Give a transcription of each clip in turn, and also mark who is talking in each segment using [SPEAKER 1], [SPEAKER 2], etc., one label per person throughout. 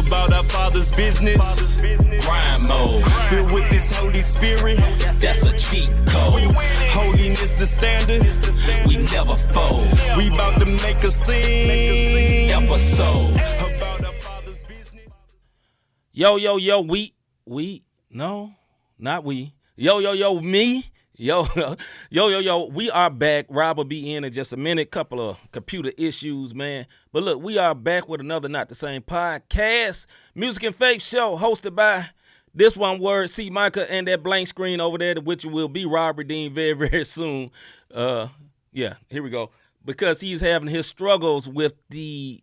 [SPEAKER 1] about our Father's business. Grind mode, filled with His Holy Spirit. That's a cheat code. Holiness the standard. We never fold. We about to make a scene episode about our Father's business.
[SPEAKER 2] Yo, no, not we. Yo, me. Yo, we are back. Rob will be in just a minute. Couple of computer issues, man. But look, we are back with another Not the Same Podcast. Music and Faith show hosted by this one word, C-Micah, and that blank screen over there, which will be Rob Redeem very, very soon. Yeah, here we go. Because he's having his struggles with the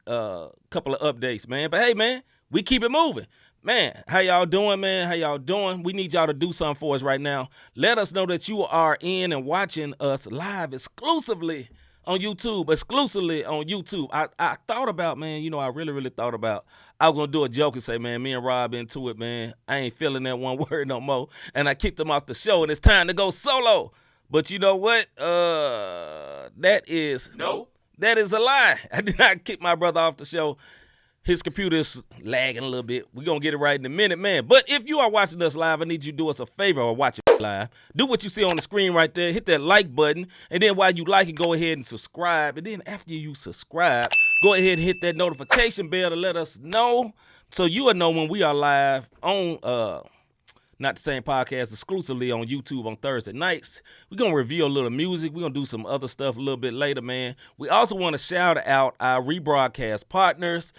[SPEAKER 2] couple of updates, man. But hey, man, we keep it moving. Man, how y'all doing, man? How y'all doing? We need y'all to do something for us right now. Let us know that you are in and watching us live exclusively on YouTube. I thought about, man, I really thought about, I was going to do a joke and say, man, me and Rob into it, man. I ain't feeling that one word no more. And I kicked him off the show, and it's time to go solo. But you know what? That is a lie. I did not kick my brother off the show. His computer's lagging a little bit. We're going to get it right in a minute, man. But if you are watching us live, I need you to do us a favor or watch it live. Do what you see on the screen right there. Hit that like button. And then while you like it, go ahead and subscribe. And then after you subscribe, go ahead and hit that notification bell to let us know. So you will know when we are live on Not the Same Podcast exclusively on YouTube on Thursday nights. We're going to review a little music. We're going to do some other stuff a little bit later, man. We also want to shout out our rebroadcast partners.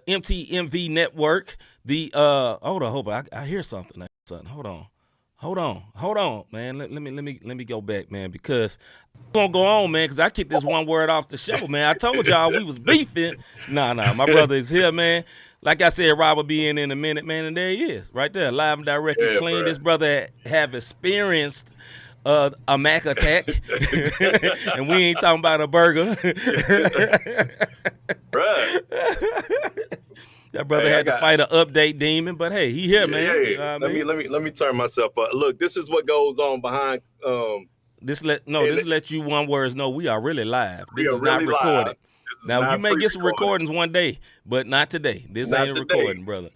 [SPEAKER 2] MTMV Network, hold on, I hear something. Hold on, man. Let me go back, man, because I'm gonna go on, man, because I kicked this one word off the show, man. I told y'all we was beefing. Nah, my brother is here, man. Like I said, Rob will be in a minute, man, and there he is, right there, live and direct and clean. Bro. This brother have experienced a Mac attack, and we ain't talking about a burger.
[SPEAKER 3] Bruh.
[SPEAKER 2] That brother had to fight an update demon, but hey, he here, man.
[SPEAKER 3] Yeah. Let me turn myself up. Look, this is what goes on behind.
[SPEAKER 2] This let you one words know we are really live. This is not recorded. Now you may get some recordings one day, but not today. This ain't a recording, brother.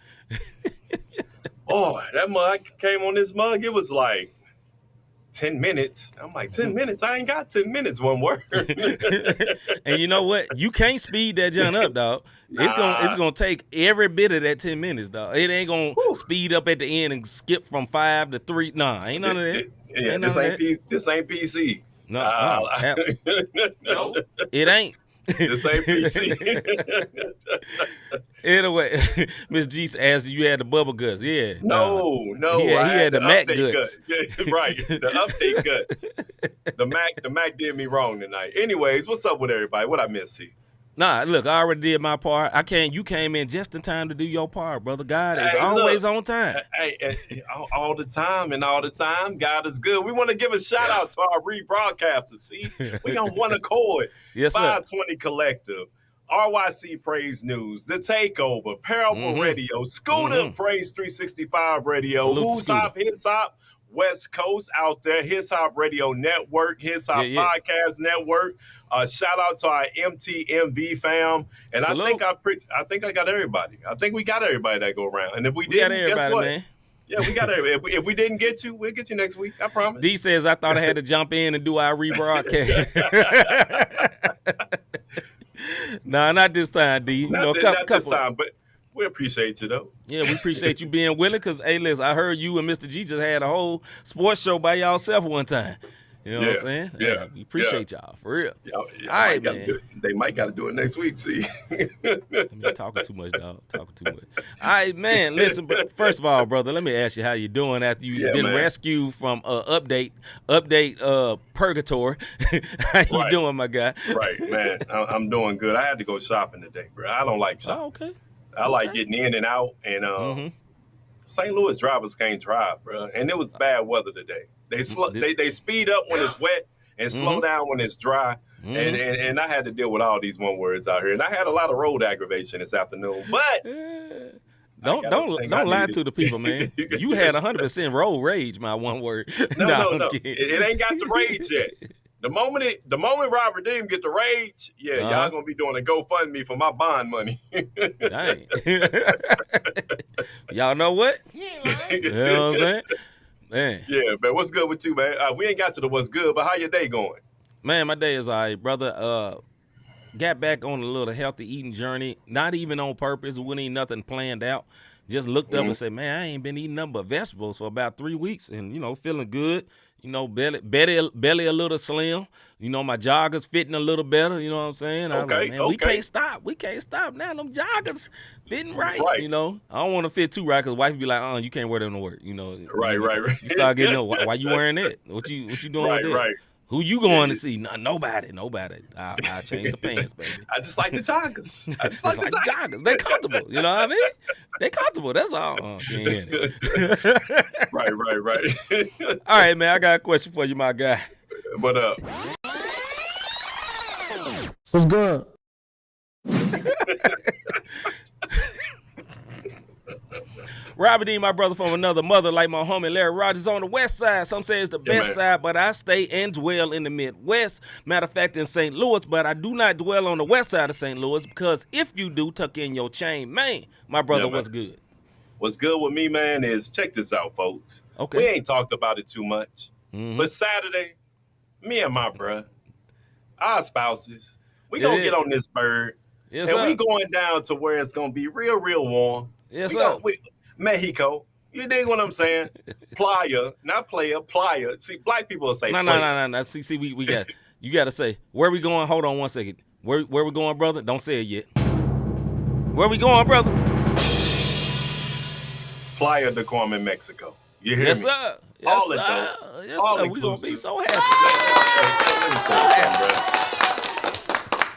[SPEAKER 3] Oh, that mug came on this mug. It was like 10 minutes. I'm like, 10 minutes? I ain't got 10 minutes, one word.
[SPEAKER 2] And you know what? You can't speed that junk up, dog. Nah. It's gonna take every bit of that 10 minutes, dog. It ain't gonna speed up at the end and skip from 5 to 3. Nah, ain't none of that.
[SPEAKER 3] This ain't PC.
[SPEAKER 2] No, no, it ain't.
[SPEAKER 3] This ain't PC.
[SPEAKER 2] Anyway, Miss G asked you had the bubble guts. Yeah.
[SPEAKER 3] No.
[SPEAKER 2] He had the Mac guts.
[SPEAKER 3] Right. The update guts. The Mac did me wrong tonight. Anyways, what's up with everybody? What I missed, see?
[SPEAKER 2] Nah, look, I already did my part. You came in just in time to do your part, brother. God is always on time.
[SPEAKER 3] Hey, all the time, God is good. We want to give a shout out to our rebroadcasters. See, we on one accord.
[SPEAKER 2] Yes,
[SPEAKER 3] 520 Collective, RYC Praise News, The Takeover, Parable Radio, Scooter Praise 365 Radio, Who's Hop, His Hop, West Coast out there, His Hop Radio Network, His Hop Podcast Network. Shout out to our MTMV fam, and salute. I think I got everybody. I think we got everybody that go around. And if we didn't, guess what? Man. Yeah, we got everybody. If we didn't get you, we'll get you next week. I promise.
[SPEAKER 2] D says I thought I had to jump in and do our rebroadcast. Nah, not this time, D.
[SPEAKER 3] Not this time, but we appreciate you though.
[SPEAKER 2] Yeah, we appreciate you being willing. Because hey, listen, I heard you and Mr. G just had a whole sports show by y'allself one time. You know what I'm saying?
[SPEAKER 3] Yeah.
[SPEAKER 2] We appreciate y'all, for real.
[SPEAKER 3] All right, man. They might got to do it next week, see.
[SPEAKER 2] I'm talking too much, dog. Talking too much. All right, man. Listen, first of all, brother, let me ask you how you doing after you've been rescued from update purgatory. How you doing, my guy?
[SPEAKER 3] Right, man. I'm doing good. I had to go shopping today, bro. I don't like shopping.
[SPEAKER 2] Oh, okay.
[SPEAKER 3] I like getting in and out, and St. Louis drivers can't drive, bro. And it was bad weather today. They speed up when it's wet and slow down when it's dry. And I had to deal with all these one words out here. And I had a lot of road aggravation this afternoon. But
[SPEAKER 2] don't lie to the people, man. You had 100% road rage, my one word.
[SPEAKER 3] No. It ain't got to rage yet. The moment Robert Deem get the rage, y'all gonna be doing a GoFundMe for my bond money.
[SPEAKER 2] Dang. Y'all know what? You know what I'm saying? Man.
[SPEAKER 3] Yeah, man. What's good with you, man? We ain't got to the what's good, but how your day going?
[SPEAKER 2] Man, my day is all right, brother. Got back on a little healthy eating journey, not even on purpose. It wasn't even nothing planned out. Just looked up and said, man, I ain't been eating nothing but vegetables for about 3 weeks and, feeling good. Belly a little slim. My joggers fitting a little better. You know what I'm saying? I was like, man, we can't stop. We can't stop now. Them joggers fitting right. I don't want to fit too right because wife be like, you can't wear them to work.
[SPEAKER 3] Right.
[SPEAKER 2] You start getting, why you wearing that? What you doing with that?
[SPEAKER 3] Right.
[SPEAKER 2] Who you going to see? Nobody. I'll change the pants, baby.
[SPEAKER 3] I just like the joggers. I just like the joggers.
[SPEAKER 2] They comfortable. You know what I mean? They comfortable. That's all. She ain't in it.
[SPEAKER 3] Right.
[SPEAKER 2] All right, man. I got a question for you, my guy.
[SPEAKER 3] What up?
[SPEAKER 4] What's good?
[SPEAKER 2] Robert D, my brother from another mother, like my homie Larry Rogers on the west side. Some say it's the best side, but I stay and dwell in the Midwest. Matter of fact, in St. Louis, but I do not dwell on the west side of St. Louis because if you do, tuck in your chain. Man, my brother, what's good?
[SPEAKER 3] What's good with me, man, is check this out, folks.
[SPEAKER 2] Okay.
[SPEAKER 3] We ain't talked about it too much, but Saturday, me and my bruh, our spouses, we gonna get on this bird, and we going down to where it's gonna be real, real warm.
[SPEAKER 2] Yes, sir.
[SPEAKER 3] Mexico. You dig what I'm saying? Playa, not player, playa. See, black people will say
[SPEAKER 2] no. See, we got you got to say where we going. Hold on one second. Where we going, brother? Don't say it yet. Where we going, brother?
[SPEAKER 3] Playa de Carmen, Mexico. You hear
[SPEAKER 2] yes,
[SPEAKER 3] me?
[SPEAKER 2] Sir. Yes,
[SPEAKER 3] all
[SPEAKER 2] sir.
[SPEAKER 3] adults.
[SPEAKER 2] Yes,
[SPEAKER 3] all
[SPEAKER 2] sir. We gonna be so happy.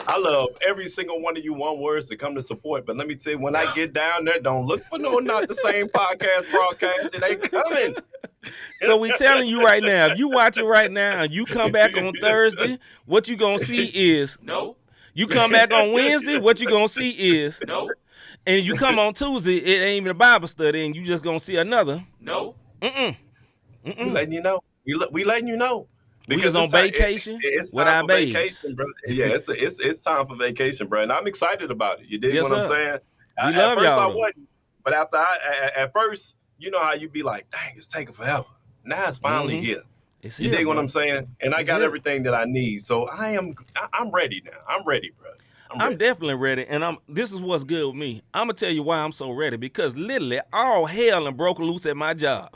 [SPEAKER 3] I love every single one of you one words to come to support, but let me tell you, when I get down there, don't look for not the same podcast broadcast. It ain't coming.
[SPEAKER 2] So we telling you right now, if you watch it right now and you come back on Thursday, what you gonna see is
[SPEAKER 1] no.
[SPEAKER 2] You come back on Wednesday, what you gonna see is
[SPEAKER 1] no.
[SPEAKER 2] And you come on Tuesday, it ain't even a Bible study, and you just gonna see another.
[SPEAKER 1] No.
[SPEAKER 3] We letting you know. We letting you know.
[SPEAKER 2] Because on vacation
[SPEAKER 3] it's
[SPEAKER 2] with
[SPEAKER 3] time
[SPEAKER 2] our
[SPEAKER 3] for vacation, bro. Yeah, it's time for vacation, bro. And I'm excited about it. You dig what I'm saying?
[SPEAKER 2] We love
[SPEAKER 3] at first
[SPEAKER 2] y'all.
[SPEAKER 3] I wasn't, but after at first, you know how you be like, dang, it's taking forever. Now it's finally here.
[SPEAKER 2] It's
[SPEAKER 3] you
[SPEAKER 2] here,
[SPEAKER 3] dig
[SPEAKER 2] bro.
[SPEAKER 3] what I'm saying? And I got everything that I need. So I'm ready now. I'm ready, bro.
[SPEAKER 2] I'm definitely ready, and this is what's good with me. I'm gonna tell you why I'm so ready, because literally all hell and broke loose at my job.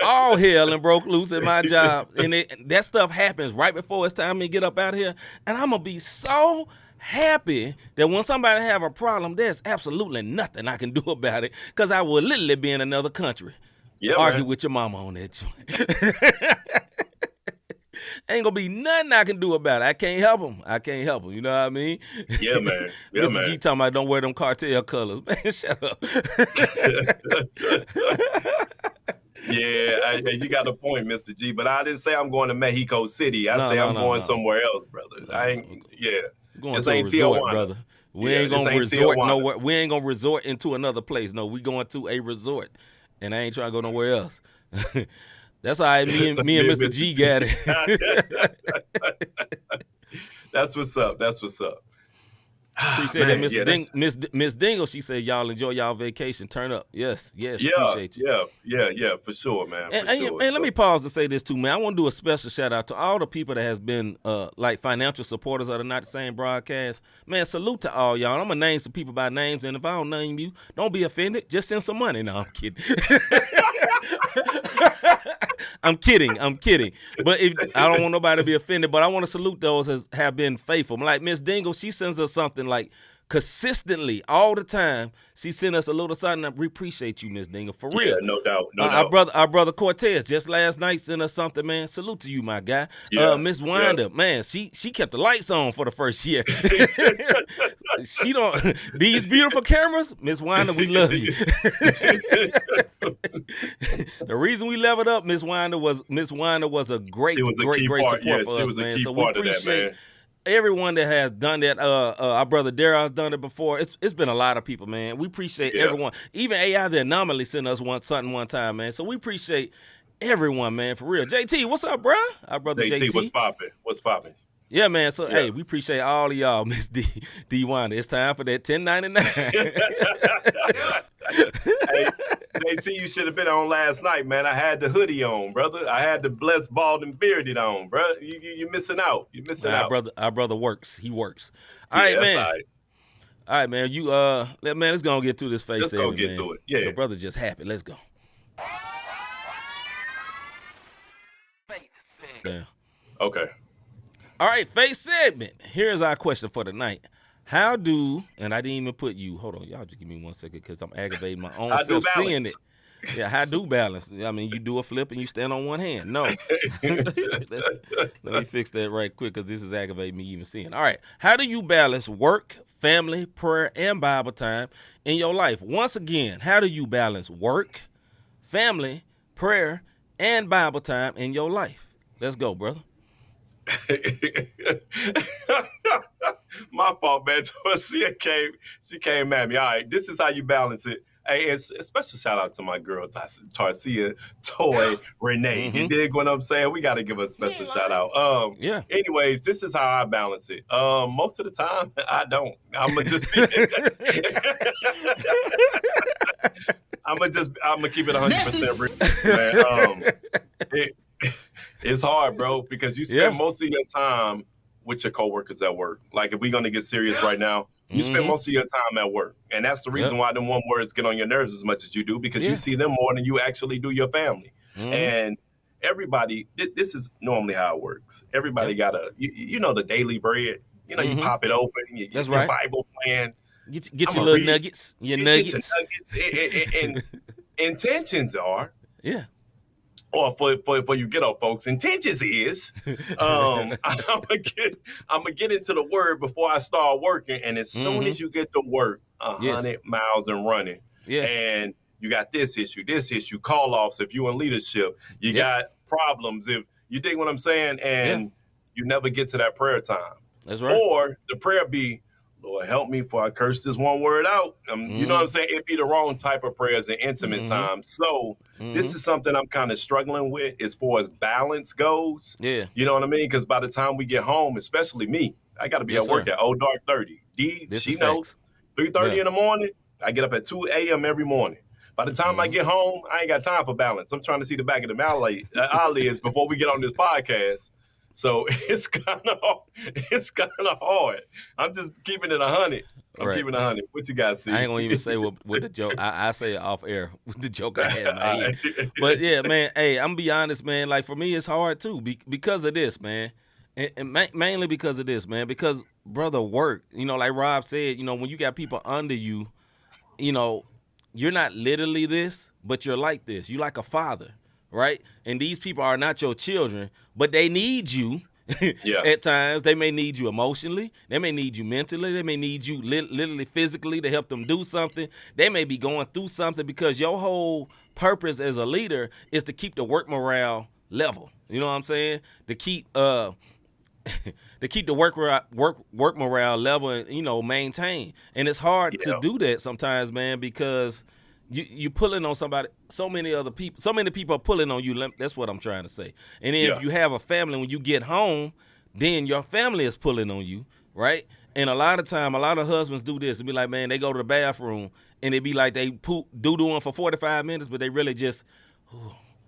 [SPEAKER 2] All hell and broke loose at my job, and that stuff happens right before it's time to get up out of here, and I'm gonna be so happy that when somebody have a problem, there's absolutely nothing I can do about it, because I will literally be in another country.
[SPEAKER 3] Yeah,
[SPEAKER 2] argue with your mama on that joint. Ain't gonna be nothing I can do about it. I can't help them. You know what I mean?
[SPEAKER 3] Yeah, man. Yeah,
[SPEAKER 2] Mr.
[SPEAKER 3] man.
[SPEAKER 2] G talking about don't wear them cartel colors. Man, shut up.
[SPEAKER 3] Yeah, you got a point, Mr. G. But I didn't say I'm going to Mexico City. I say I'm going somewhere else, brother. I ain't. Yeah,
[SPEAKER 2] going
[SPEAKER 3] this
[SPEAKER 2] to
[SPEAKER 3] ain't
[SPEAKER 2] a resort,
[SPEAKER 3] Tijuana,
[SPEAKER 2] brother. We ain't gonna resort nowhere. We ain't gonna resort into another place. No, we going to a resort, and I ain't trying to go nowhere else. That's all right. Me and Mr. G got it.
[SPEAKER 3] That's what's up. That's what's up.
[SPEAKER 2] Appreciate that, Miss Dingle. She said y'all enjoy y'all vacation. Turn up. Yes. Appreciate you.
[SPEAKER 3] Yeah, for sure, man.
[SPEAKER 2] And let me pause to say this too, man. I want to do a special shout out to all the people that has been like financial supporters of the Not the Same broadcast. Man, salute to all y'all. I'm gonna name some people by names, and if I don't name you, don't be offended. Just send some money. No, I'm kidding. I'm kidding. But I don't want nobody to be offended, but I want to salute those that have been faithful. Like Miss Dingle, she sends us something like consistently all the time. She sent us a little something. We appreciate you, Miss Dingle, for real.
[SPEAKER 3] Yeah, no doubt.
[SPEAKER 2] Our brother Cortez just last night sent us something, man. Salute to you, my guy. Miss Wanda, man, she kept the lights on for the first year. She don't these beautiful cameras, Miss Wanda, we love you. The reason we leveled up, Miss Wanda was a great support for us, man. So we appreciate everyone that has done that. Our brother Daryl has done it before. It's been a lot of people, man. We appreciate everyone. Even AI the Anomaly sent us something one time, man. So we appreciate everyone, man, for real. JT, what's up, bro? Our brother JT.
[SPEAKER 3] What's popping? What's popping?
[SPEAKER 2] Yeah, man. So, hey, we appreciate all of y'all, Miss D Wanda. It's time for that 1099.
[SPEAKER 3] Hey, JT, you should have been on last night, man. I had the hoodie on, brother. I had the blessed, bald, and bearded on, bro. You're missing out. You're missing out.
[SPEAKER 2] Our brother works. He works. All right, man. All right, man. Let's go and get to this face.
[SPEAKER 3] Let's go get to it. Yeah.
[SPEAKER 2] The brother just happy. Let's go. Yeah.
[SPEAKER 3] Okay.
[SPEAKER 2] All right, face segment. Here's our question for the night. How do, and I didn't even put you, hold on, y'all just give me 1 second because I'm aggravating my own self seeing it. Yeah, how do balance? I mean, you do a flip and you stand on one hand. No. Let me fix that right quick because this is aggravating me even seeing. All right, how do you balance work, family, prayer, and Bible time in your life? Once again, how do you balance work, family, prayer, and Bible time in your life? Let's go, brother.
[SPEAKER 3] My fault, man. She came at me. All right, this is how you balance it. Hey, it's a special shout out to my girl, Tarcia, Toy, Renee. You dig what I'm saying? We got to give her a special shout out. Anyways, this is how I balance it. Most of the time, I don't. I'm gonna just be. I'm gonna keep it 100% real, man. It's hard, bro, because you spend most of your time with your coworkers at work. Like, if we're going to get serious right now, you spend most of your time at work. And that's the reason why them one words get on your nerves as much as you do, because you see them more than you actually do your family. And everybody, this is normally how it works. Everybody got you know, the daily bread. You know, you pop it open, you get your Bible plan.
[SPEAKER 2] Get your little nuggets. Your nuggets.
[SPEAKER 3] And intentions are. Yeah. Or for you ghetto folks, intentions is, I'm gonna get into the word before I start working, and as soon as you get to work, 100 miles and running, and you got this issue, call offs if you in leadership, you got problems if you dig what I'm saying, and you never get to that prayer time. That's right. Or the prayer be, Lord, help me before I curse this one word out. You know what I'm saying? It'd be the wrong type of prayers in intimate time. So this is something I'm kind of struggling with as far as balance goes. Yeah. You know what I mean? Because by the time we get home, especially me, I got to be at work at dark 30. She knows 3:30 in the morning. I get up at 2 a.m. every morning. By the time I get home, I ain't got time for balance. I'm trying to see the back of the eyelids before we get on this podcast. So it's kind of hard. I'm just keeping it 100. I'm keeping it 100. What you guys see?
[SPEAKER 2] I ain't gonna even say what the joke. I say it off air with the joke I had in my head. But yeah, man. Hey, I'm gonna be honest, man. Like for me, it's hard too because of this, man. And mainly because of this, man. Because brother, work. You know, like Rob said. You know, when you got people under you, you know, you're not literally this, but you're like this. You like a father. Right? And these people are not your children, but they need you at times. They may need you emotionally. They may need you mentally. They may need you literally physically to help them do something. They may be going through something because your whole purpose as a leader is to keep the work morale level. You know what I'm saying? To keep the work morale level and, you know, maintain. And it's hard to do that sometimes, man, because you pulling on somebody. So many people are pulling on you. That's what I'm trying to say. And then if you have a family, when you get home, then your family is pulling on you, right? And a lot of husbands do this and be like, man, they go to the bathroom and it be like they doo-dooing for 45 minutes, but they really just,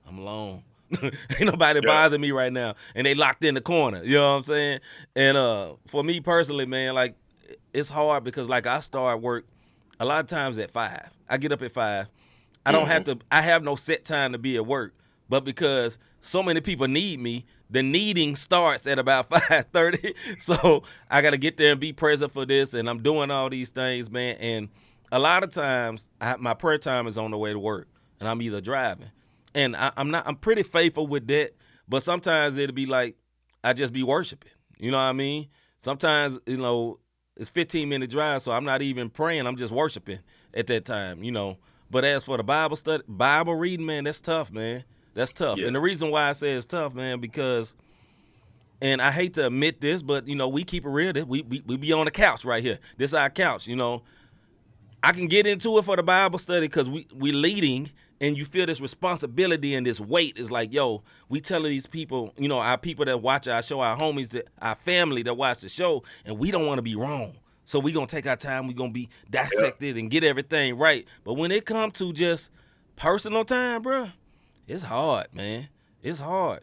[SPEAKER 2] I'm alone. Ain't nobody bothering me right now. And they locked in the corner. You know what I'm saying? And for me personally, man, like it's hard because like I start work a lot of times at 5. I get up at 5. I don't have to. I have no set time to be at work. But because so many people need me, the needing starts at about 5:30. So I got to get there and be present for this. And I'm doing all these things, man. And a lot of times my prayer time is on the way to work, and I'm either driving. And I'm pretty faithful with that. But sometimes it'll be like I just be worshiping. You know what I mean? Sometimes, you know, it's 15-minute drive, so I'm not even praying. I'm just worshiping at that time, you know. But as for the Bible reading, man, that's tough, man. That's tough. Yeah. And the reason why I say it's tough, man, because, and I hate to admit this, but, you know, we keep it real. We be on the couch right here. This is our couch, you know. I can get into it for the Bible study because we leading and you feel this responsibility and this weight. Is like, yo, we telling these people, you know, our people that watch our show, our homies, that our family that watch the show, and we don't want to be wrong. So we gonna take our time. We gonna be dissected and get everything right. But when it comes to just personal time, bro, it's hard, man. It's hard.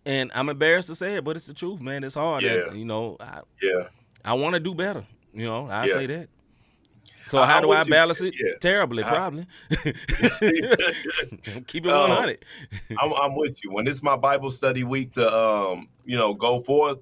[SPEAKER 2] And I'm embarrassed to say it, but it's the truth, man. It's hard.
[SPEAKER 3] Yeah.
[SPEAKER 2] And, you know, I want to do better. You know, I say that. So how do I balance it?
[SPEAKER 3] Yeah.
[SPEAKER 2] Terribly, probably. Keep it 100.
[SPEAKER 3] I'm with you. When it's my Bible study week to, you know, go forth,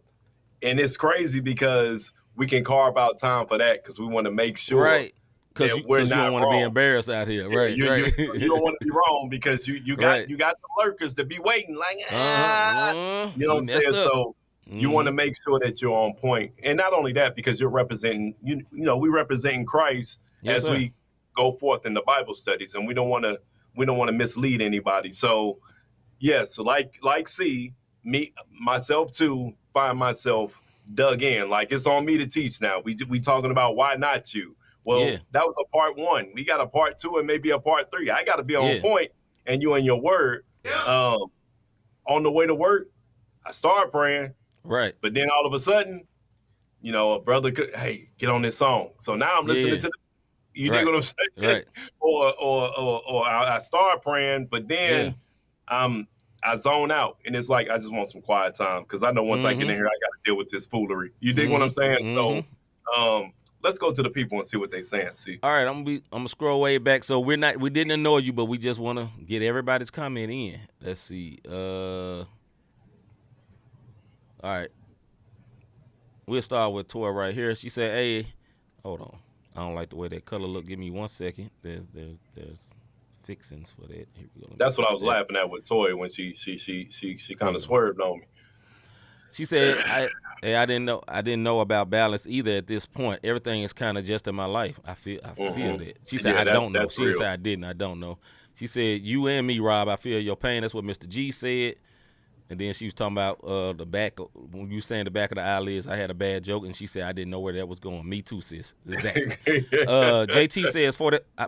[SPEAKER 3] and it's crazy because we can carve out time for that because we want to make sure.
[SPEAKER 2] Right. Because you don't want to be embarrassed out here, right?
[SPEAKER 3] You don't want to be wrong because you got
[SPEAKER 2] Right.
[SPEAKER 3] you got the lurkers to be waiting like you know
[SPEAKER 2] Uh-huh.
[SPEAKER 3] what I'm saying.
[SPEAKER 2] Messed up.
[SPEAKER 3] So you want to make sure that you're on point, and not only that because you're representing you know we representing Christ
[SPEAKER 2] Yes,
[SPEAKER 3] as
[SPEAKER 2] sir.
[SPEAKER 3] we go forth in the Bible studies, and we don't want to mislead anybody. So yes, like C, me myself too, find myself dug in. Like it's on me to teach now. We talking about why not you. Well, that was a part 1. We got a part 2 and maybe a part 3. I got to be on point, and you and your word. On the way to work, I started praying.
[SPEAKER 2] Right.
[SPEAKER 3] But then all of a sudden, you know, a brother could, hey, get on this song. So now I'm listening to you dig what I'm saying?
[SPEAKER 2] Right.
[SPEAKER 3] Or I start praying, but then I zone out, and it's like I just want some quiet time because I know once I get in here, I got to deal with this foolery. You dig what I'm saying? So, let's go to the people and see what they saying. See.
[SPEAKER 2] All right, I'm gonna scroll way back. So we didn't annoy you, but we just want to get everybody's comment in. Let's see. All right. We'll start with Tori right here. She said, "Hey, hold on. I don't like the way that color look. Give me 1 second. There's fixings for that. Here we go.
[SPEAKER 3] That's what I was laughing at with Toy when she kind of swerved on me.
[SPEAKER 2] She said, I didn't know about balance either at this point. Everything is kind of just in my life. I feel that." She said, "I don't know." She didn't say I didn't. I don't know. She said, "You and me, Rob, I feel your pain." That's what Mr. G said. And then she was talking about the back. When you saying the back of the eyelids, I had a bad joke, and she said, "I didn't know where that was going." Me too, sis. Exactly. JT says,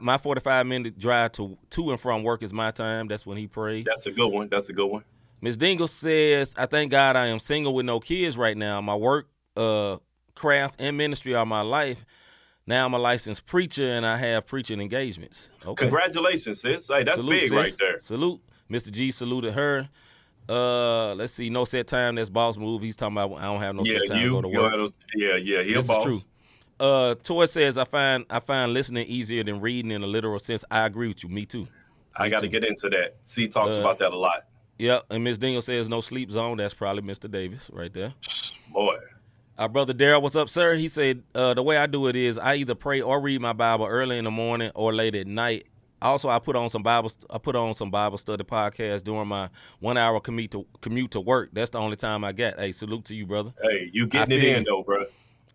[SPEAKER 2] my 45-minute drive to and from work is my time. That's when he prays.
[SPEAKER 3] That's a good one.
[SPEAKER 2] Ms. Dingle says, "I thank God I am single with no kids right now. My work, craft, and ministry are my life. Now I'm a licensed preacher, and I have preaching engagements." Okay.
[SPEAKER 3] Congratulations, sis. Hey, that's
[SPEAKER 2] Salute,
[SPEAKER 3] big
[SPEAKER 2] sis.
[SPEAKER 3] right there.
[SPEAKER 2] Salute. Mr. G saluted her. Let's see. No set time. That's boss move. He's talking about I don't have no set time to go to work.
[SPEAKER 3] He
[SPEAKER 2] this
[SPEAKER 3] a boss.
[SPEAKER 2] Is true. Toy says, I find listening easier than reading in a literal sense. I agree with you. Me too.
[SPEAKER 3] I got to get into that. C talks about that a lot.
[SPEAKER 2] Yeah, and Ms. Dingle says no sleep zone. That's probably Mr. Davis right there.
[SPEAKER 3] Boy.
[SPEAKER 2] Our brother Daryl, what's up, sir? He said, the way I do it is I either pray or read my Bible early in the morning or late at night. Also, I put on some Bible study podcasts during my 1 hour commute to work. That's the only time I got. Hey, salute to you, brother.
[SPEAKER 3] Hey, you getting it in though, bro.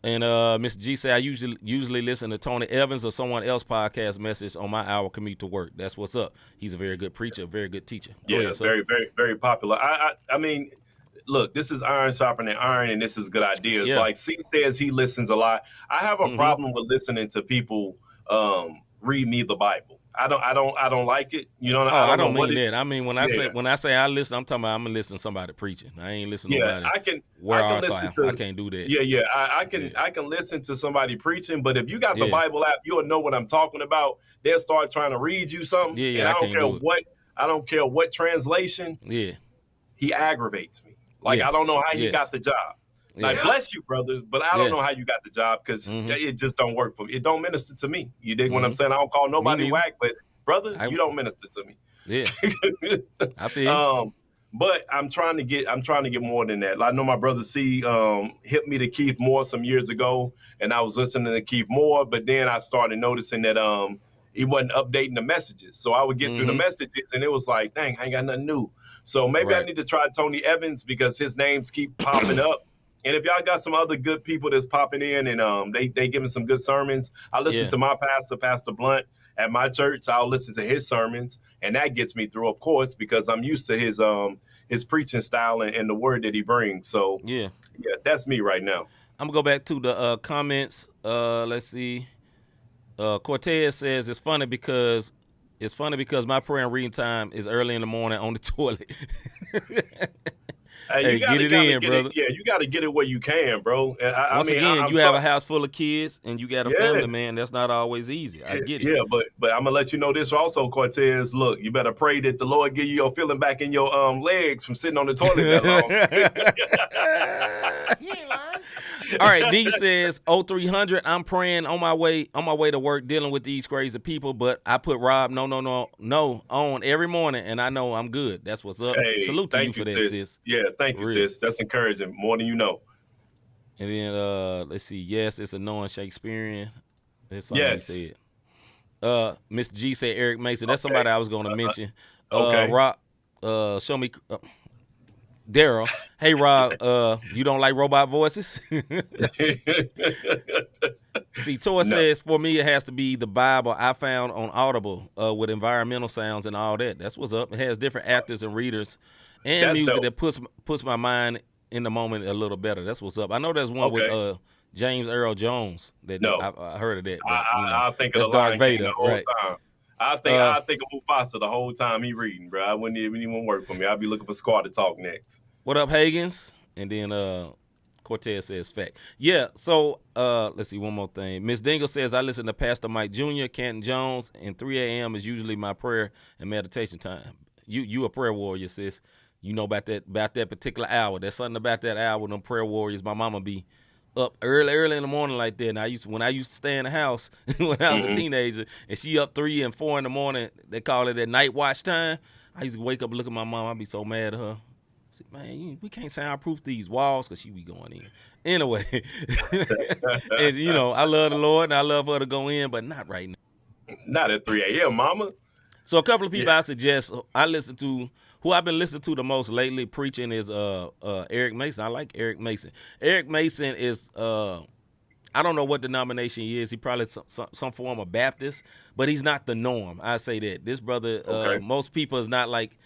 [SPEAKER 2] And Mr. G said I usually listen to Tony Evans or someone else podcast message on my hour commute to work. That's what's up. He's a very good preacher, a very good teacher.
[SPEAKER 3] Yeah, ahead, very, very, very popular. I mean, look, this is iron sharpening iron, and this is good ideas.
[SPEAKER 2] Yeah.
[SPEAKER 3] Like C says, he listens a lot. I have a problem with listening to people read me the Bible. I don't like it. You know, I don't
[SPEAKER 2] mean that. I mean when I say I listen, I'm talking about I'm gonna listen to somebody preaching. I ain't listening to nobody.
[SPEAKER 3] I can listen to.
[SPEAKER 2] I can't do that.
[SPEAKER 3] Yeah. I can listen to somebody preaching, but if you got the Bible app, you'll know what I'm talking about. They'll start trying to read you something.
[SPEAKER 2] Yeah.
[SPEAKER 3] And I don't care what translation.
[SPEAKER 2] Yeah.
[SPEAKER 3] He aggravates me. Like I don't know how he got the job. Like, bless you, brother, but I don't know how you got the job because it just don't work for me. It don't minister to me. You dig what I'm saying? I don't call nobody whack, but brother, you don't minister to me.
[SPEAKER 2] Yeah, I feel.
[SPEAKER 3] But I'm trying to get more than that. I know my brother C hit me to Keith Moore some years ago, and I was listening to Keith Moore, but then I started noticing that he wasn't updating the messages. So I would get through the messages, and it was like, dang, I ain't got nothing new. So maybe I need to try Tony Evans because his names keep popping up. And if y'all got some other good people that's popping in and they giving some good sermons, I listen to my pastor, Pastor Blunt, at my church. I'll listen to his sermons, and that gets me through, of course, because I'm used to his preaching style and the word that he brings. So yeah, that's me right now.
[SPEAKER 2] I'm gonna go back to the comments. Let's see. Cortez says it's funny because It's funny because my prayer and reading time is early in the morning on the toilet.
[SPEAKER 3] Hey, you gotta
[SPEAKER 2] get it in, brother.
[SPEAKER 3] You got to get it where you can, bro.
[SPEAKER 2] Once again, you have a house full of kids and you got a family, man. That's not always easy. I get it.
[SPEAKER 3] Yeah, but I'm gonna let you know this also, Cortez. Look, you better pray that the Lord give you your feeling back in your legs from sitting on the toilet that long.
[SPEAKER 4] You ain't lying.
[SPEAKER 2] All right, D says 0300. I'm praying on my way to work, dealing with these crazy people. But I put Rob no on every morning, and I know I'm good. That's what's up.
[SPEAKER 3] Hey,
[SPEAKER 2] Salute to you for that, sis.
[SPEAKER 3] Yeah, thank you, sis. That's encouraging, more than you know.
[SPEAKER 2] And then let's see. Yes, it's annoying Shakespearean. That's all he said. Mr. G said Eric Mason. That's somebody I was going to mention.
[SPEAKER 3] Okay.
[SPEAKER 2] Rob, show me. Daryl, hey Rob, you don't like robot voices? See, Tor says, for me, it has to be the Bible I found on Audible with environmental sounds and all that. That's what's up. It has different actors and readers and music that puts my mind in the moment a little better. That's what's up. I know there's one with James Earl Jones. I heard of that. But,
[SPEAKER 3] I think of
[SPEAKER 2] that's Darth Vader,
[SPEAKER 3] the whole
[SPEAKER 2] right?
[SPEAKER 3] Time. I think of Mufasa the whole time he reading, bro. I wouldn't even work for me. I'd be looking for Scar to talk next.
[SPEAKER 2] What up, Hagens? And then Cortez says fact. Yeah, so let's see, one more thing. Miss Dingle says, I listen to Pastor Mike Jr., Canton Jones, and 3 a.m. is usually my prayer and meditation time. You a prayer warrior, sis. You know about that particular hour. There's something about that hour, them prayer warriors. My mama be up early in the morning like that. And when I used to stay in the house when I was a teenager, and she up 3 and 4 in the morning, they call it at night watch time. I used to wake up and look at my mom. I'd be so mad at her. I said, man, we can't soundproof these walls because she be going in. Anyway, and I love the Lord and I love her to go in, but not right now.
[SPEAKER 3] Not at 3 a.m., mama.
[SPEAKER 2] So a couple of people I suggest who I've been listening to the most lately preaching is Eric Mason. I like Eric Mason. Eric Mason is I don't know what denomination he is. He probably some form of Baptist, but he's not the norm. I say that. This brother, most people is not like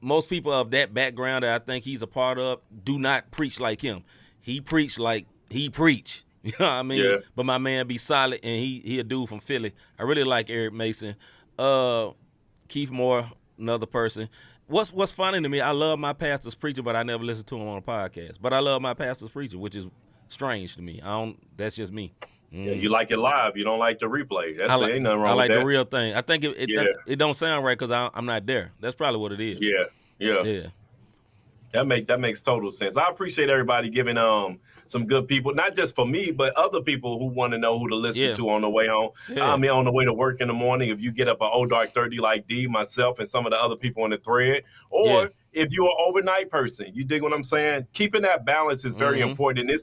[SPEAKER 2] most people of that background that I think he's a part of do not preach like him. He preach like he preach. You know what I mean? Yeah. But my man be solid, and he a dude from Philly. I really like Eric Mason. Keith Moore, another person. What's funny to me, I love my pastor's preacher, but I never listen to him on a podcast. But I love my pastor's preacher, which is strange to me. That's just me.
[SPEAKER 3] Yeah, you like it live. You don't like the replay. Ain't nothing wrong with that.
[SPEAKER 2] I like the real thing. I think it don't sound right because I'm not there. That's probably what it is.
[SPEAKER 3] Yeah. That makes total sense. I appreciate everybody giving some good people, not just for me, but other people who want to know who to listen to on the way home.
[SPEAKER 2] Yeah.
[SPEAKER 3] I mean, on the way to work in the morning, if you get up at old dark 30 like D, myself, and some of the other people on the thread, or if you're an overnight person, you dig what I'm saying? Keeping that balance is very important. And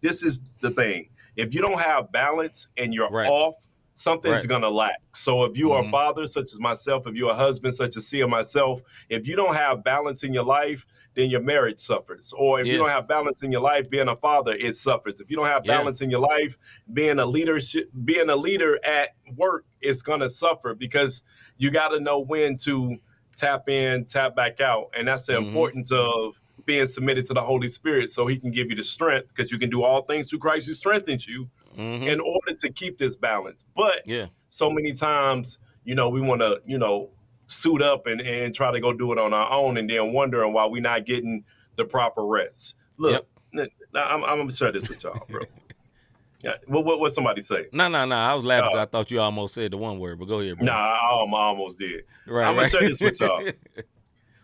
[SPEAKER 3] this is the thing. If you don't have balance and you're off, something's going to lack. So if you are a father, such as myself, if you're a husband, such as C or myself, if you don't have balance in your life, then your marriage suffers. Or if you don't have balance in your life, being a father, it suffers. If you don't have balance in your life, being a leader at work, it's going to suffer because you got to know when to tap in, tap back out. And that's the importance of being submitted to the Holy Spirit so he can give you the strength, because you can do all things through Christ who strengthens you in order to keep this balance. But so many times, we want to, suit up and try to go do it on our own and then wondering why we're not getting the proper rest. Look, I'm going to share this with y'all, bro. Yeah. What somebody say?
[SPEAKER 2] No. I was laughing because I thought you almost said the one word, but go ahead, bro.
[SPEAKER 3] Nah, I almost did. I'm going to share this with y'all.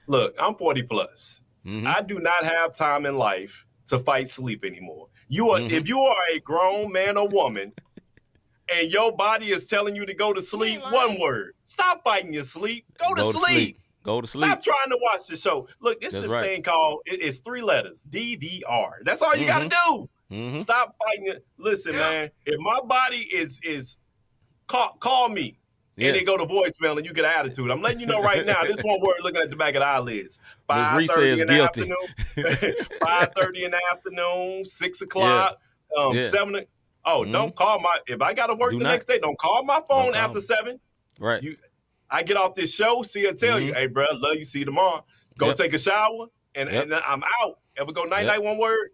[SPEAKER 3] Look, I'm 40 plus. I do not have time in life to fight sleep anymore. If you are a grown man or woman and your body is telling you to go to sleep, one word: stop fighting your sleep. Go to sleep.
[SPEAKER 2] Go to sleep.
[SPEAKER 3] Stop trying to watch the show. Look, this thing called, it's 3 letters, DVR. That's all you got to do. Stop fighting it. Listen, man, if my body is call me. And they go to voicemail and you get an attitude. I'm letting you know right now, this one word looking at the back of the eyelids. 5:30 in the afternoon, 5:30 in the afternoon, 6 o'clock, 7. Don't call if I got to work next day, don't call my phone after 7.
[SPEAKER 2] Right.
[SPEAKER 3] I get off this show, see her tell you, hey, bro, love you, see you tomorrow. Go take a shower, and I'm out. Ever go night-night, one word?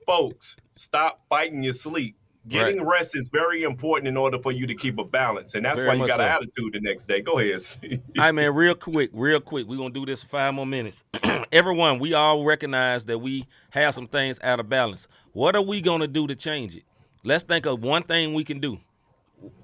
[SPEAKER 3] Folks, stop fighting your sleep. Getting rest is very important in order for you to keep a balance, and that's
[SPEAKER 2] Very
[SPEAKER 3] why you
[SPEAKER 2] much
[SPEAKER 3] got an
[SPEAKER 2] so.
[SPEAKER 3] attitude the next day. Go ahead.
[SPEAKER 2] All right, man, real quick. We're going to do this for 5 more minutes. Everyone, we all recognize that we have some things out of balance. What are we going to do to change it? Let's think of one thing we can do.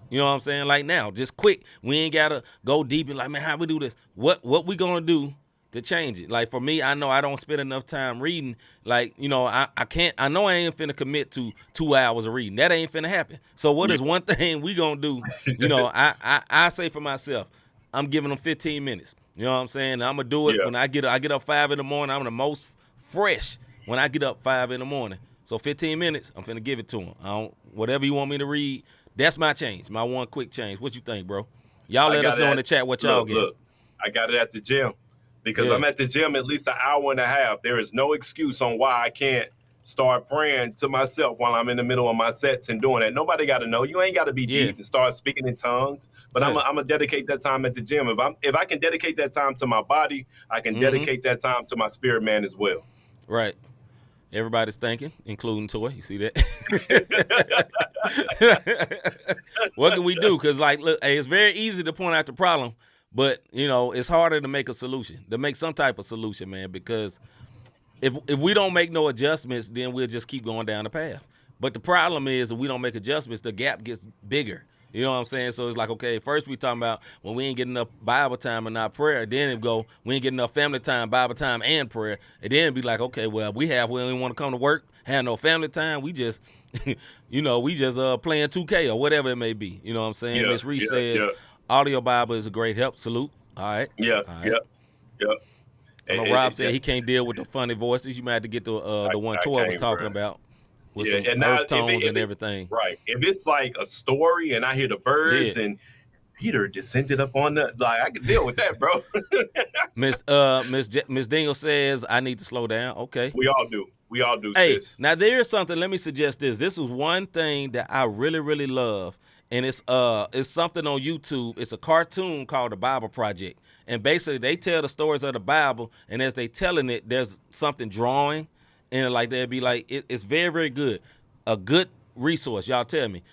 [SPEAKER 2] You know what I'm saying? Like now, just quick. We ain't got to go deep and like, man, how we do this? What we going to do to change it? Like for me, I know I don't spend enough time reading. Like, you know, I can't, I know I ain't finna commit to 2 hours of reading. That ain't finna happen. So what is one thing we gonna do? You know, I say for myself, I'm giving them 15 minutes. You know what I'm saying? I'm gonna do it when I get up 5 in the morning. I'm the most fresh when I get up 5 in the morning. So 15 minutes, I'm finna give it to them. Whatever you want me to read, that's my change, my one quick change. What you think, bro? Y'all let us know in the chat what y'all get.
[SPEAKER 3] Look, I got it at the gym. Because I'm at the gym at least an hour and a half. There is no excuse on why I can't start praying to myself while I'm in the middle of my sets and doing that. Nobody got to know. You ain't got to be deep and start speaking in tongues. But I'm gonna dedicate that time at the gym. If I can dedicate that time to my body, I can dedicate that time to my spirit man as well.
[SPEAKER 2] Right. Everybody's thinking, including Toy. You see that? What can we do? Because, like, look, hey, it's very easy to point out the problem. But, you know, it's harder to make a solution, to make some type of solution, man, because if we don't make no adjustments, then we'll just keep going down the path. But the problem is if we don't make adjustments, the gap gets bigger. You know what I'm saying? So it's like, okay, first we talking about when we ain't getting enough Bible time and not prayer. Then it go, we ain't getting enough family time, Bible time, and prayer. And then be like, okay, well, we don't even want to come to work, have no family time. We just, you know, we just playing 2K or whatever it may be. You know what I'm saying? Ms. Reese says, audio Bible is a great help. Salute. All right.
[SPEAKER 3] Yeah.
[SPEAKER 2] All right. I know Rob said he can't deal with the funny voices. You might have to get the one Toy was talking about with some earth tones and everything.
[SPEAKER 3] Right. If it's like a story and I hear the birds and Peter descended up on the, like, I can deal with that, bro.
[SPEAKER 2] Miss Dingle says I need to slow down. Okay.
[SPEAKER 3] We all do. We all do,
[SPEAKER 2] hey,
[SPEAKER 3] sis.
[SPEAKER 2] Now there is something. Let me suggest this. This is one thing that I really, really love. And it's something on YouTube. It's a cartoon called The Bible Project. And basically they tell the stories of the Bible, and as they telling it, there's something drawing, and like they'd be like, it's very, very good. A good resource, y'all tell me.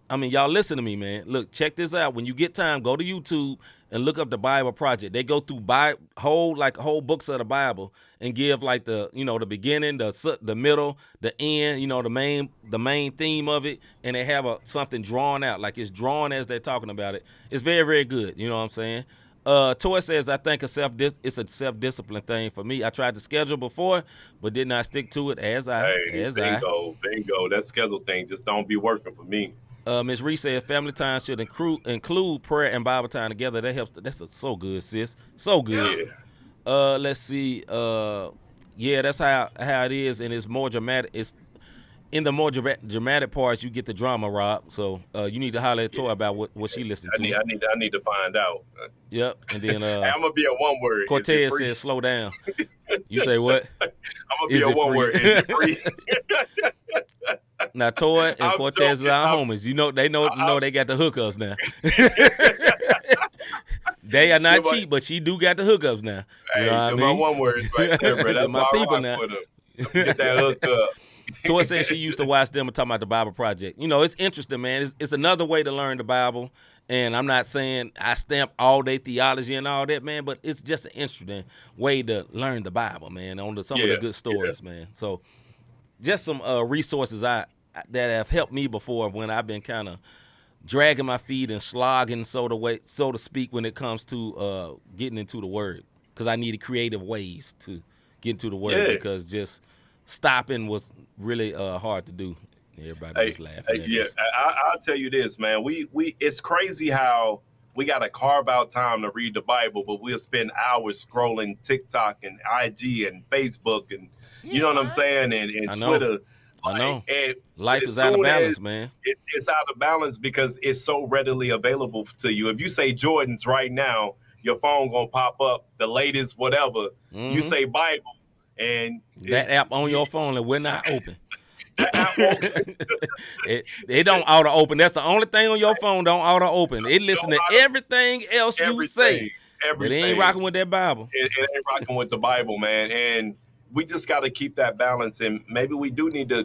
[SPEAKER 2] Y'all listen to me, man. Look, check this out. When you get time, go to YouTube and look up The Bible Project. They go through whole books of the Bible and give like the beginning, the middle, the end, the main theme of it, and they have something drawn out, like it's drawn as they're talking about it. It's very, very good. You know what I'm saying? Toy says, I think it's a self-discipline thing for me. I tried to schedule before, but did not stick to it
[SPEAKER 3] bingo. That schedule thing just don't be working for me.
[SPEAKER 2] Ms. Reese said family time should include prayer and Bible time together. That helps. That's so good, sis. So good. Yeah. Let's see. That's how it is, and it's more dramatic. It's in the more dramatic parts you get the drama, Rob. So you need to holler at Toy about what she listened to.
[SPEAKER 3] I need to find out.
[SPEAKER 2] Yep. And then
[SPEAKER 3] I'm gonna be a one word.
[SPEAKER 2] Cortez says slow down. You say what?
[SPEAKER 3] I'm gonna be a one word. Is it free?
[SPEAKER 2] Now Toy and Cortez are our homies. They know they got the hookups now. They are not cheap, but she do got the hookups now.
[SPEAKER 3] Hey,
[SPEAKER 2] you know what I mean?
[SPEAKER 3] My one words right there, bro. That's
[SPEAKER 2] my people now.
[SPEAKER 3] Get that hook up.
[SPEAKER 2] Toy said she used to watch them and talk about the Bible Project. It's interesting, man. It's another way to learn the Bible. And I'm not saying I stamp all day theology and all that, man, but it's just an interesting way to learn the Bible, man, on some of the good stories, man. So just some resources that have helped me before when I've been kind of dragging my feet and slogging, so to speak, when it comes to getting into the Word, because I needed creative ways to get into the Word because just stopping was really hard to do. Everybody just laughing.
[SPEAKER 3] I'll tell you this, man. We it's crazy how we got to carve out time to read the Bible, but we'll spend hours scrolling TikTok and IG and Facebook and you know what I'm saying, and Twitter.
[SPEAKER 2] I know.
[SPEAKER 3] And
[SPEAKER 2] life is out of balance, man.
[SPEAKER 3] It's out of balance because it's so readily available to you. If you say Jordans right now, your phone gonna pop up the latest whatever. Mm-hmm. You say Bible, and
[SPEAKER 2] that app on your phone and we're not open. It don't auto open. That's the only thing on your phone don't auto open. It listen to everything else you say. But it ain't rocking with that Bible.
[SPEAKER 3] It ain't rocking with the Bible, man. And we just got to keep that balance. And maybe we do need to,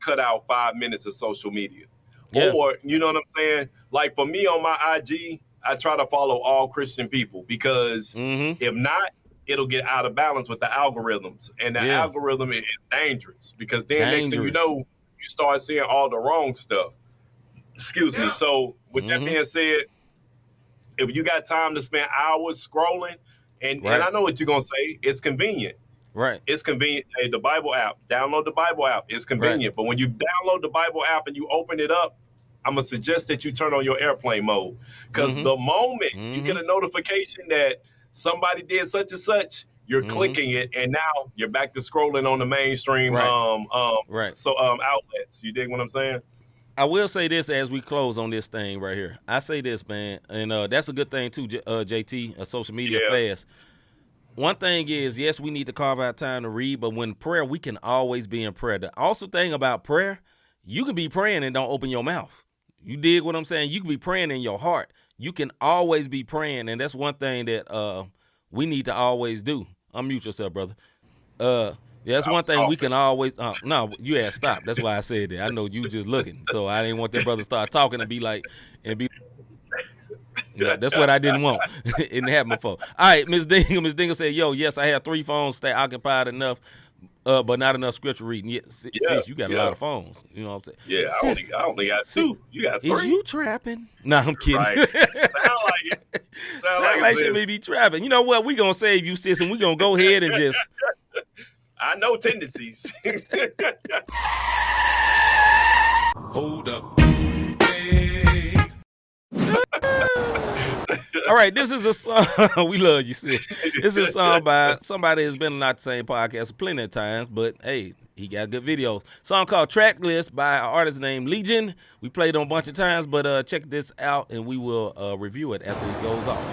[SPEAKER 3] cut out 5 minutes of social media.
[SPEAKER 2] Yeah.
[SPEAKER 3] Or, you know what I'm saying? Like for me on my IG, I try to follow all Christian people because if not, it'll get out of balance with the algorithms. And the algorithm is dangerous because then next thing you know, you start seeing all the wrong stuff. Excuse me. So with that being said, if you got time to spend hours scrolling, and I know what you're going to say, it's convenient.
[SPEAKER 2] Right.
[SPEAKER 3] It's convenient. Hey, the Bible app, download the Bible app. It's convenient. But when you download the Bible app and you open it up, I'm going to suggest that you turn on your airplane mode. Because the moment you get a notification that somebody did such and such, you're clicking it, and now you're back to scrolling on the mainstream outlets. You dig what I'm saying?
[SPEAKER 2] I will say this as we close on this thing right here. I say this, man, and that's a good thing too, JT, social media fast. One thing is, yes, we need to carve out time to read, but when prayer, we can always be in prayer. The also thing about prayer, you can be praying and don't open your mouth. You dig what I'm saying? You can be praying in your heart. You can always be praying, and that's one thing that we need to always do. Unmute yourself, brother. That's one thing we can always no, you had stop. That's why I said that. I know you just looking. So I didn't want that brother to start talking and be yeah, that's what I didn't want. It didn't happen before. All right, Ms. Dingle said, yo, yes, I have 3 phones, stay occupied enough, but not enough scripture reading. Yeah, sis, you got a lot of phones. You know what I'm saying?
[SPEAKER 3] Yeah, I only got 2. You got 3.
[SPEAKER 2] Is you trapping? No, I'm kidding.
[SPEAKER 3] Right. Sound like it.
[SPEAKER 2] Sound like she may be trapping. You know what? We're going to save you, sis, and we're going to go ahead and just.
[SPEAKER 3] I know tendencies.
[SPEAKER 1] Hold up. Hey.
[SPEAKER 2] All right, this is a song. We love you, sis. This is a song by somebody that's been on Not the Same Podcast plenty of times, but hey, he got good videos. Song called Track List by an artist named Legion. We played it on a bunch of times, but check this out and we will review it after it goes off.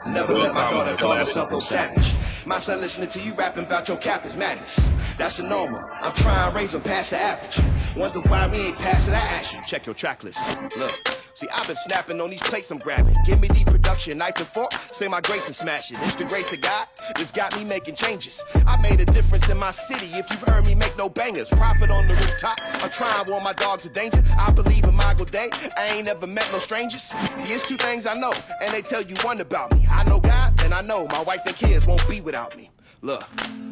[SPEAKER 4] Never let my daughter call herself no savage. My son listening to you rapping about your cap is madness. That's the normal. I'm trying to raise them past the average. Wonder why we ain't passing that action. Check your track list. Look. See, I've been snapping on these plates I'm grabbing. Give me the production, knife and fork, say my grace and smash it. It's the grace of God that's got me making changes. I made a difference in my city. If you've heard me make no bangers, profit on the rooftop. I'm trying to warn my dogs to danger. I believe in my good day. I ain't never met no strangers. See, it's 2 things I know, and they tell you one about me. I know God, and I know my wife and kids won't be without me. Look,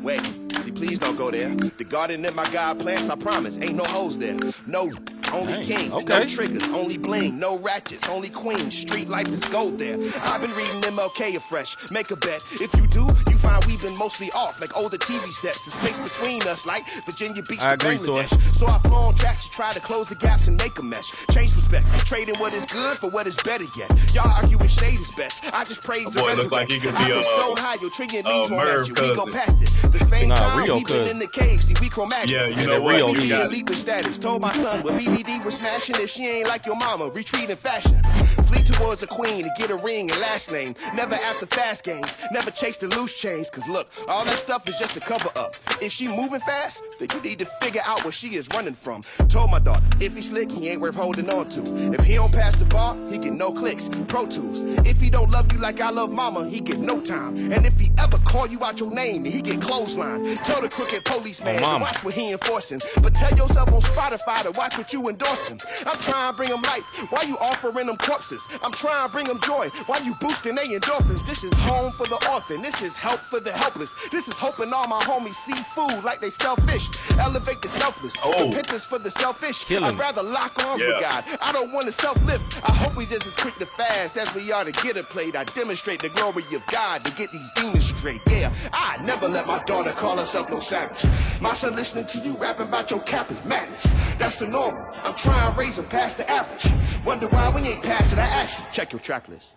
[SPEAKER 4] wait, see, please don't go there. The garden in my God plants, I promise, ain't no hoes there. No, only kings, no triggers, only bling, no ratchets, only queens. Street life is gold there. I've been reading MLK afresh. Make a bet. If you do, you find we've been mostly off, like older TV sets. The space between us, like Virginia Beach to Bangladesh. So I flow on tracks to try to close the gaps and make a mesh. Change perspectives, trading what is good for what is better yet. Y'all arguing shade is best. I just praise the resurrection.
[SPEAKER 3] Like he could be
[SPEAKER 4] I've been so high, your tree and leaves won't match you. We go
[SPEAKER 3] cousin.
[SPEAKER 4] past it. The same time
[SPEAKER 2] Rio
[SPEAKER 4] we been
[SPEAKER 2] cousin.
[SPEAKER 4] in the cave, see we chromatic.
[SPEAKER 3] Yeah, you know what?
[SPEAKER 2] Rio
[SPEAKER 3] You got it.
[SPEAKER 4] Elite with status. Told my son when BBD was smashing, if she ain't like your mama, retreat in fashion. Flee towards a queen to get a ring and last name. Never after fast games. Never chase the loose chains. Cause look, all that stuff is just a cover up. If she moving fast, then you need to figure out where she is running from. Told my daughter, if he slick, he ain't worth holding on to. If he don't pass the bar, he get no clicks. Pro Tools. If he don't love you like I love mama, he get no time. And if he ever call you out your name, then he get clothesline. Tell the crooked policeman to watch what he enforcing. But tell yourself on Spotify to watch what you endorsing. I'm trying to bring him life while you offering them corpses. I'm trying to bring them joy while you boosting they endorphins. This is home for the orphan. This is help for the helpless. This is hoping all my homies see food like they selfish. Elevate the selfless. Repentance for the selfish. I'd rather lock arms with God. I don't want to self-lift. I hope we just as quick to fast as we are to get it played. I demonstrate the glory of God to get these demons straight. Yeah, I never let my daughter call herself no savage. My son listening to you rapping about your cap is madness. That's the normal. I'm trying to raise them past the average. Wonder why we ain't passing that action. Check your track list.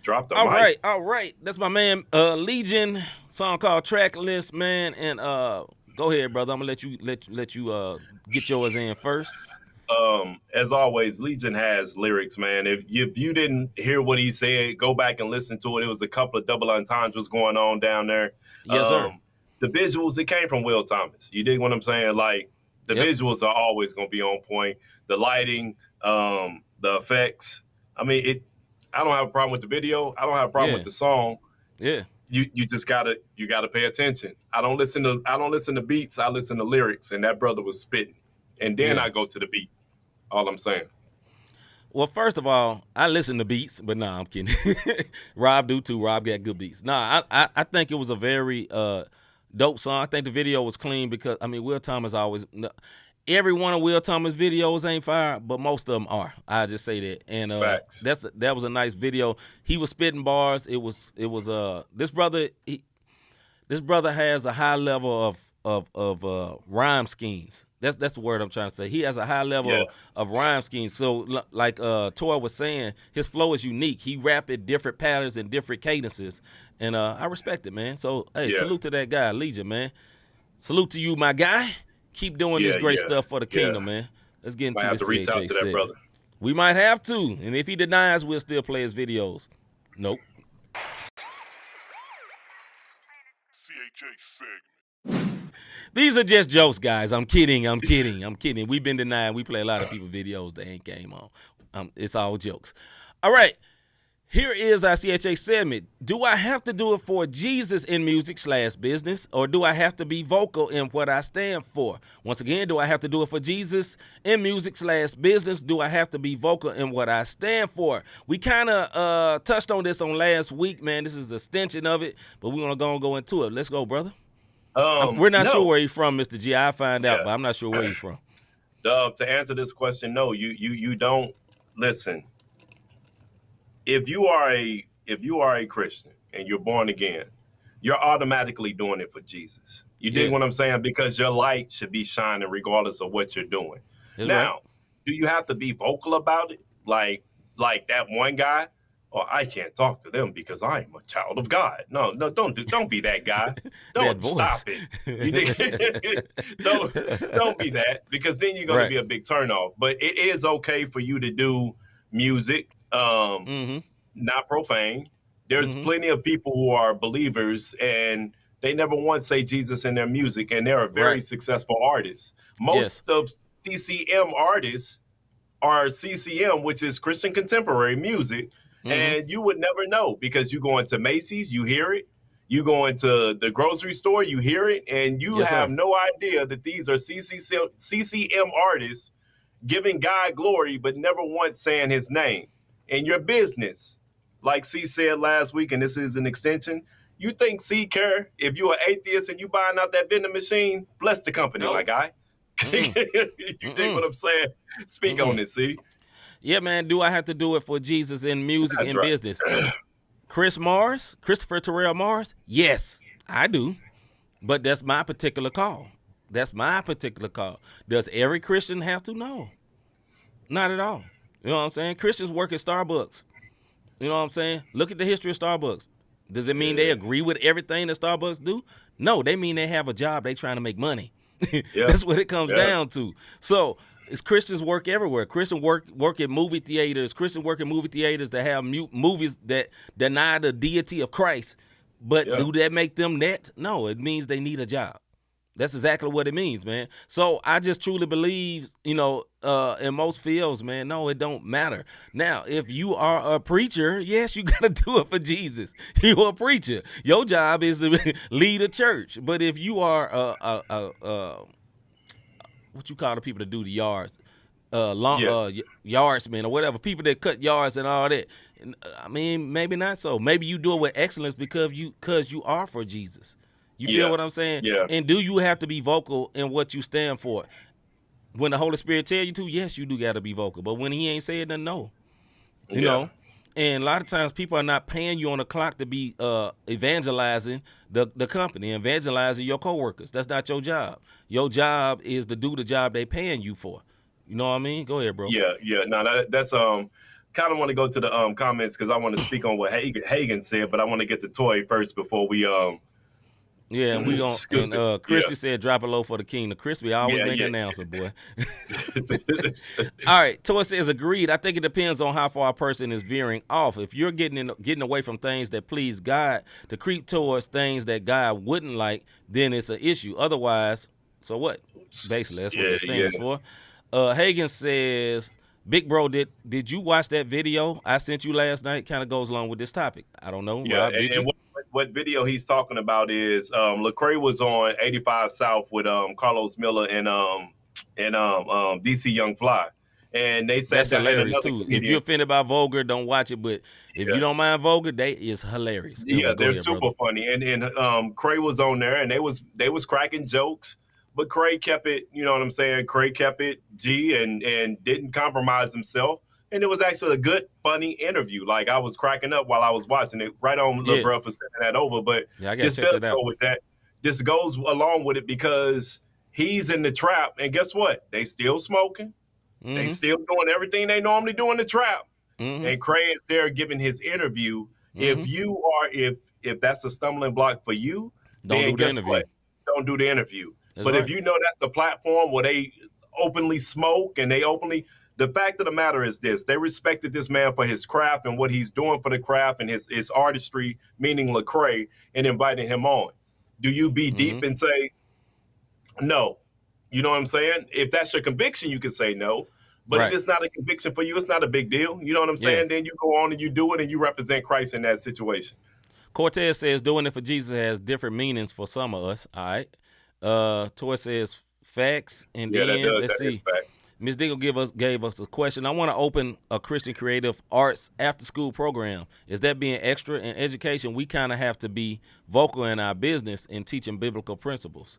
[SPEAKER 3] Drop the mic.
[SPEAKER 2] All right. That's my man Legion. Song called Track List, man. And go ahead, brother. I'm gonna let you get yours in first.
[SPEAKER 3] As always, Legion has lyrics, man. If you didn't hear what he said, go back and listen to it. It was a couple of double entendres going on down there.
[SPEAKER 2] Yes, sir.
[SPEAKER 3] The visuals, it came from Will Thomas. You dig what I'm saying? Like, the visuals are always going to be on point. The lighting, the effects. I mean, I don't have a problem with the video. I don't have a problem with the song.
[SPEAKER 2] Yeah.
[SPEAKER 3] You just gotta pay attention. I don't listen to beats. I listen to lyrics, and that brother was spitting, and then I go to the beat. All I'm saying.
[SPEAKER 2] Well, first of all, I listen to beats, but nah, I'm kidding. Rob do too. Rob got good beats. Nah, I think it was a very dope song. I think the video was clean because Will Thomas always. Every one of Will Thomas' videos ain't fire, but most of them are. I just say that, and that was a nice video. He was spitting bars. It was this brother. This brother has a high level of rhyme schemes. That's the word I'm trying to say. He has a high level of rhyme schemes. So like Tor was saying, his flow is unique. He rap at different patterns and different cadences, and I respect it, man. So hey, salute to that guy, Legion, man. Salute to you, my guy. Keep doing this great stuff for the kingdom, man. Let's get into this. Might have to reach out to that brother. We might have to, and if he denies, we'll still play his videos. Nope. CHH Segment. These are just jokes, guys. I'm kidding. We've been denying. We play a lot of people's videos that ain't came on. It's all jokes. All right. Here is our CHH segment. Do I have to do it for Jesus in music/business, or do I have to be vocal in what I stand for? Once again, do I have to do it for Jesus in music/business? Do I have to be vocal in what I stand for? We kind of touched on this on last week, man. This is an extension of it, but we're going to go into it. Let's go, brother. We're not sure where you're from, Mr. G. I'll find out, but I'm not sure where you're from.
[SPEAKER 3] To answer this question, no, you don't. Listen. If you are a Christian and you're born again, you're automatically doing it for Jesus. You dig what I'm saying? Because your light should be shining regardless of what you're doing.
[SPEAKER 2] That's
[SPEAKER 3] now,
[SPEAKER 2] right.
[SPEAKER 3] Do you have to be vocal about it? Like that one guy? Or I can't talk to them because I'm a child of God. No, don't be that guy. Don't stop it. You dig? don't be that, because then you're going to be a big turnoff. But it is okay for you to do music. Not profane. There's plenty of people who are believers and they never once say Jesus in their music, and they're very successful artists. Most of CCM artists are CCM, which is Christian contemporary music, and you would never know because you go into Macy's, you hear it. You go into the grocery store, you hear it, and you have no idea that these are CCM artists giving God glory, but never once saying his name. In your business, like C said last week, and this is an extension, you think C care if you're an atheist and you buying out that vending machine? Bless the company, my guy. You think what I'm saying? Speak on this, C.
[SPEAKER 2] Yeah, man. Do I have to do it for Jesus in music and business? Christopher Terrell Mars? Yes, I do. But that's my particular call. Does every Christian have to? No. Not at all. You know what I'm saying? Christians work at Starbucks. You know what I'm saying? Look at the history of Starbucks. Does it mean they agree with everything that Starbucks do? No, they mean they have a job. They trying to make money. That's what it comes down to. So it's Christians work everywhere. Christians work at movie theaters. Christians work at movie theaters that have movies that deny the deity of Christ. But do that make them net? No, it means they need a job. That's exactly what it means, man. So I just truly believe, in most fields, man, no, it don't matter. Now, if you are a preacher, yes, you got to do it for Jesus. You're a preacher. Your job is to lead a church. But if you are what you call the people that do the yards, yardsmen or whatever, people that cut yards and all that, maybe not so. Maybe you do it with excellence because you are for Jesus. You feel what I'm saying?
[SPEAKER 3] Yeah.
[SPEAKER 2] And do you have to be vocal in what you stand for? When the Holy Spirit tell you to, yes, you do got to be vocal. But when he ain't saying nothing, no. You know? And a lot of times people are not paying you on the clock to be evangelizing the company, evangelizing your coworkers. That's not your job. Your job is to do the job they paying you for. You know what I mean? Go ahead, bro.
[SPEAKER 3] Yeah. No, that's kind of want to go to the comments because I want to speak on what Hagen said, but I want to get to Toy first before we
[SPEAKER 2] Yeah, and we gonna Crispy said drop a low for the king. The Crispy always make an announcement, boy. All right, Toy says agreed. I think it depends on how far a person is veering off. If you're getting away from things that please God to creep towards things that God wouldn't like, then it's an issue. Otherwise, so what? Basically, that's what it stands for. Hagen says Big bro, did you watch that video I sent you last night? Kind of goes along with this topic. I don't know.
[SPEAKER 3] Yeah,
[SPEAKER 2] Rob, did you?
[SPEAKER 3] What video he's talking about is Lecrae was on 85 South with Carlos Miller and DC Young Fly. And they said
[SPEAKER 2] that's
[SPEAKER 3] that
[SPEAKER 2] hilarious too. Comedian, if you're offended by vulgar, don't watch it. But if you don't mind vulgar, they is hilarious.
[SPEAKER 3] Yeah, they're super funny. And Cray was on there, and they was cracking jokes, but Cray kept it. You know what I'm saying? Cray kept it G and didn't compromise himself. And it was actually a good, funny interview. Like I was cracking up while I was watching it. Right on, little bro, for sending that over. But this does go with that. This goes along with it because he's in the trap, and guess what? They still smoking. Mm-hmm. They still doing everything they normally do in the trap. Mm-hmm. And Cray is there giving his interview. Mm-hmm. If that's a stumbling block for you, then guess what? Don't do the interview. But if you know that's the platform where they openly smoke and the fact of the matter is this: they respected this man for his craft and what he's doing for the craft and his artistry, meaning Lecrae, and inviting him on. Do you be deep and say no? You know what I'm saying? If that's your conviction, you can say no. But if it's not a conviction for you, it's not a big deal. You know what I'm saying? Then you go on and you do it and you represent Christ in that situation.
[SPEAKER 2] Cortez says doing it for Jesus has different meanings for some of us. All right. Toy says facts. And then let's see. Ms. Dingle gave us a question. I want to open a Christian creative arts after school program. Is that being extra in education? We kind of have to be vocal in our business in teaching biblical principles.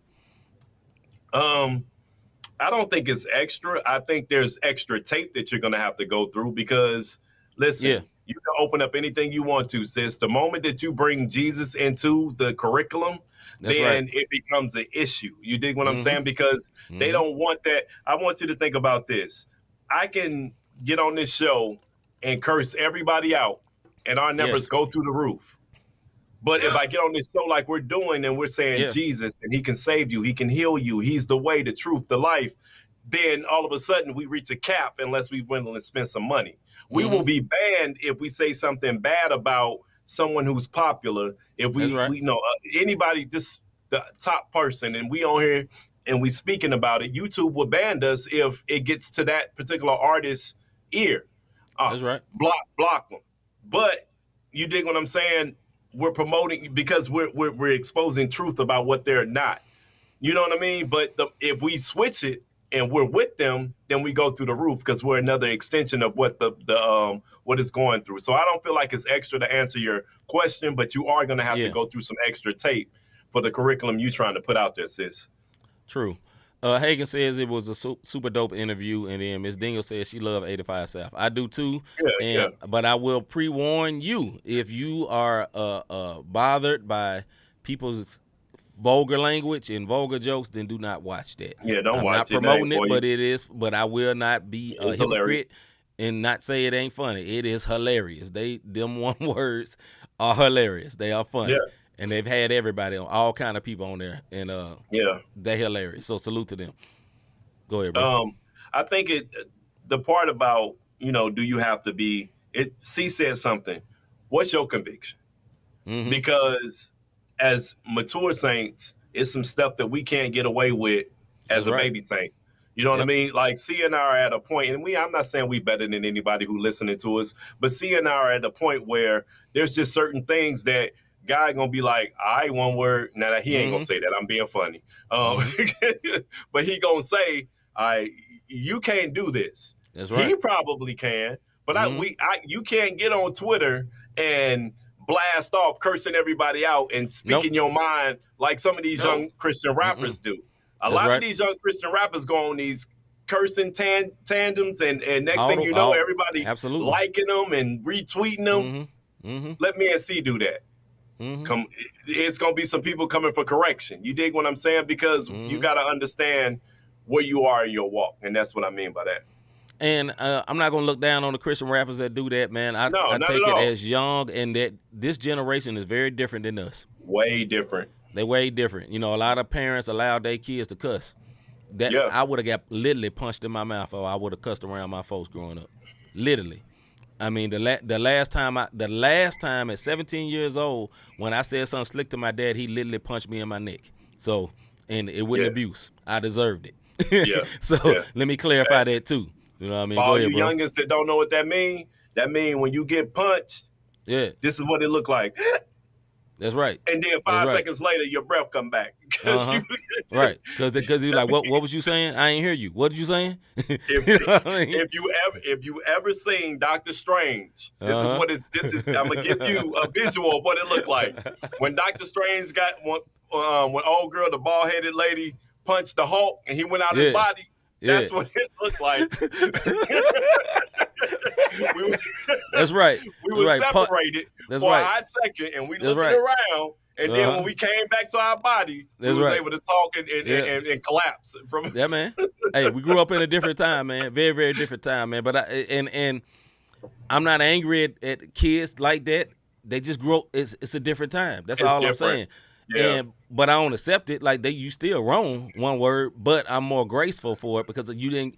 [SPEAKER 3] I don't think it's extra. I think there's extra tape that you're going to have to go through because, listen, you can open up anything you want to, sis. The moment that you bring Jesus into the curriculum, it becomes an issue. You dig what I'm saying? Because they don't want that. I want you to think about this. I can get on this show and curse everybody out, and our numbers go through the roof. But if I get on this show like we're doing and we're saying Jesus and he can save you, he can heal you, he's the way, the truth, the life, then all of a sudden we reach a cap unless we went and spend some money. We will be banned if we say something bad about someone who's popular. If we know anybody, just the top person, and we on here and we speaking about it, YouTube will ban us if it gets to that particular artist's ear.
[SPEAKER 2] That's right.
[SPEAKER 3] Block them. But you dig what I'm saying? We're promoting because we're exposing truth about what they're not. You know what I mean? But if we switch it and we're with them, then we go through the roof because we're another extension of what the what is going through. So I don't feel like it's extra to answer your question, but you are going to have to go through some extra tape for the curriculum you're trying to put out there, sis.
[SPEAKER 2] True. Hagen says it was a super dope interview, and then Ms. Dingle says she loved 85 South. I do too, but I will pre-warn you, if you are bothered by people's vulgar language and vulgar jokes, then do not watch that.
[SPEAKER 3] Yeah, don't watch it.
[SPEAKER 2] I'm not promoting it, but I will not be a hypocrite and not say it ain't funny. It is hilarious. Them one words are hilarious. They are funny. Yeah. And they've had everybody on, all kind of people on there, and they're hilarious. So salute to them. Go ahead, bro.
[SPEAKER 3] I think the part about do you have to be? C said something. What's your conviction? Mm-hmm. Because as mature saints, it's some stuff that we can't get away with as a baby saint. You know what I mean? Like C and I are at a point, and I'm not saying we better than anybody who listening to us, but C and I are at a point where there's just certain things that guy gonna be like, one word. Now he ain't gonna say that. I'm being funny. But he gonna say, you can't do this.
[SPEAKER 2] That's right.
[SPEAKER 3] He probably can, but you can't get on Twitter and blast off cursing everybody out and speaking your mind like some of these young Christian rappers do. A lot of these young Christian rappers go on these cursing tandems, and next thing you know, everybody liking them and retweeting them. Mm-hmm. Let me and C do that. Mm-hmm. It's going to be some people coming for correction. You dig what I'm saying? Because you got to understand where you are in your walk, and that's what I mean by that.
[SPEAKER 2] And I'm not going to look down on the Christian rappers that do that, man. I take it as young, and that this generation is very different than us.
[SPEAKER 3] Way different.
[SPEAKER 2] They're way different. A lot of parents allow their kids to cuss. I would have got literally punched in my mouth, or I would have cussed around my folks growing up. Literally. I mean, the last time at 17 years old, when I said something slick to my dad, he literally punched me in my neck. So, and it wasn't abuse. I deserved it. So let me clarify that too. You know what I mean?
[SPEAKER 3] For
[SPEAKER 2] Go
[SPEAKER 3] all
[SPEAKER 2] ahead,
[SPEAKER 3] you
[SPEAKER 2] bro.
[SPEAKER 3] youngins that don't know what that mean when you get punched,
[SPEAKER 2] Yeah,
[SPEAKER 3] this is what it look like.
[SPEAKER 2] that's right.
[SPEAKER 3] And then
[SPEAKER 2] That's
[SPEAKER 3] 5
[SPEAKER 2] right.
[SPEAKER 3] seconds later, your breath come back. 'Cause
[SPEAKER 2] Right, because you're like, what was you saying? I ain't hear you. What did you saying?
[SPEAKER 3] If you ever seen Doctor Strange, this is what it's. This is. I'm gonna give you a visual of what it looked like when Doctor Strange got when old girl, the bald headed lady, punched the Hulk and he went out his body. That's what it looked like.
[SPEAKER 2] That's right.
[SPEAKER 3] We were separated for a hot second, and we looked around. And then when we came back to our body, we was able to talk and collapse.
[SPEAKER 2] Yeah, man. Hey, we grew up in a different time, man. Very, very different time, man. But I'm not angry at kids like that. They just grew up. It's a different time. That's all I'm saying.
[SPEAKER 3] Yeah.
[SPEAKER 2] But I don't accept it. Like you still wrong, one word. But I'm more graceful for it because you didn't.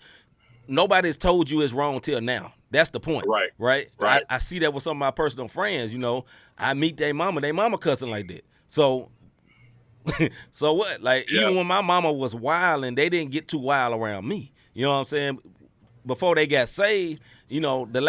[SPEAKER 2] Nobody's told you it's wrong till now. That's the point. Right. I see that with some of my personal friends. You know, I meet their mama cussing like that. So what? Like even when my mama was wild, and they didn't get too wild around me. You know what I'm saying? Before they got saved, you know, the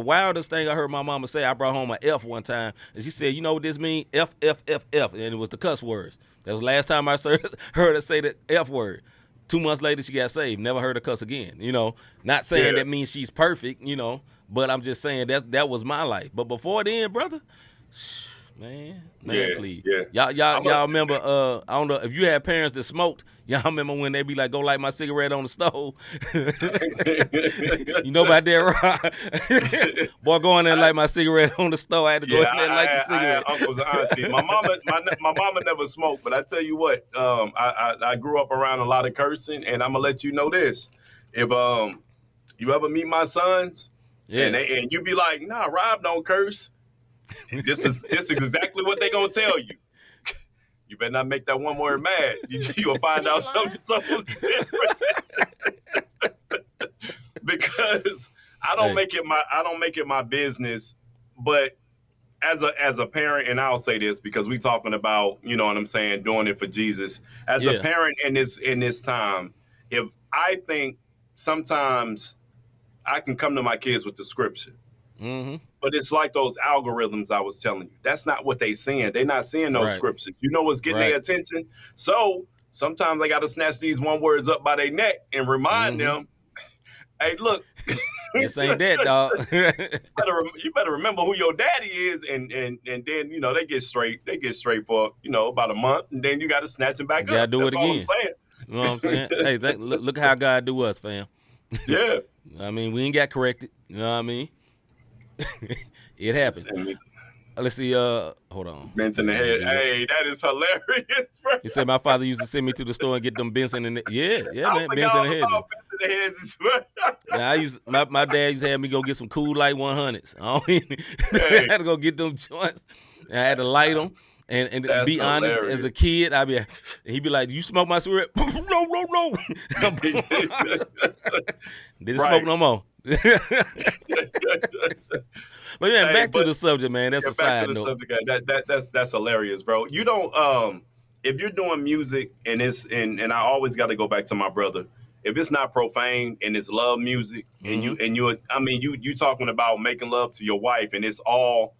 [SPEAKER 2] wildest thing I heard my mama say, I brought home an F one time, and she said, "You know what this means? F, F, F, F," and it was the cuss words. That was the last time I heard her say the F word. 2 months later, she got saved. Never heard her cuss again. You know, not saying that means she's perfect. You know, but I'm just saying that was my life. But before then, brother, man, please. Yeah. Y'all remember? I don't know if you had parents that smoked. Y'all remember when they be like, "Go light my cigarette on the stove." You know about that, right? Boy, go in there and light my cigarette on the stove. I had to go in there and light the cigarette.
[SPEAKER 3] I had uncles and aunties. My mama never smoked, but I tell you what, I grew up around a lot of cursing, and I'm gonna let you know this: if you ever meet my sons, and you be like, "Nah, Rob don't curse," this is exactly what they gonna tell you. You better not make that one word mad. You'll find out something different. Because I don't make it my business. But as a parent, and I'll say this because we talking about, you know what I'm saying, doing it for Jesus. As a parent in this time, if I think sometimes I can come to my kids with the scripture. Mm-hmm. But it's like those algorithms I was telling you. That's not what they seeing. They're not seeing those scriptures. You know what's getting their attention? So sometimes I got to snatch these one words up by their neck and remind them, hey, look.
[SPEAKER 2] This ain't that, dog.
[SPEAKER 3] You better remember who your daddy is. And then, you know, they get straight for, you know, about a month. And then you got to snatch them back up.
[SPEAKER 2] Yeah, do
[SPEAKER 3] That's
[SPEAKER 2] it
[SPEAKER 3] all
[SPEAKER 2] again.
[SPEAKER 3] I'm saying.
[SPEAKER 2] You know what I'm saying? Hey, look how God do us, fam.
[SPEAKER 3] Yeah.
[SPEAKER 2] I mean, we ain't got corrected. You know what I mean? It happens. Let's see. Hold on.
[SPEAKER 3] Bent in the head. Hey, that is hilarious, bro.
[SPEAKER 2] He said my father used to send me to the store and get them bents in the man, bents in the hedges. Now my dad used to have me go get some Cool Light 100s. I had to go get them joints. And I had to light them. And to be honest, as a kid, he'd be like, "You smoke my cigarette?" No. Didn't smoke no more. But man, back to the subject, man. That's a side note.
[SPEAKER 3] Subject, that's hilarious, bro. You don't if you're doing music and I always got to go back to my brother. If it's not profane and it's love music and you talking about making love to your wife and it's all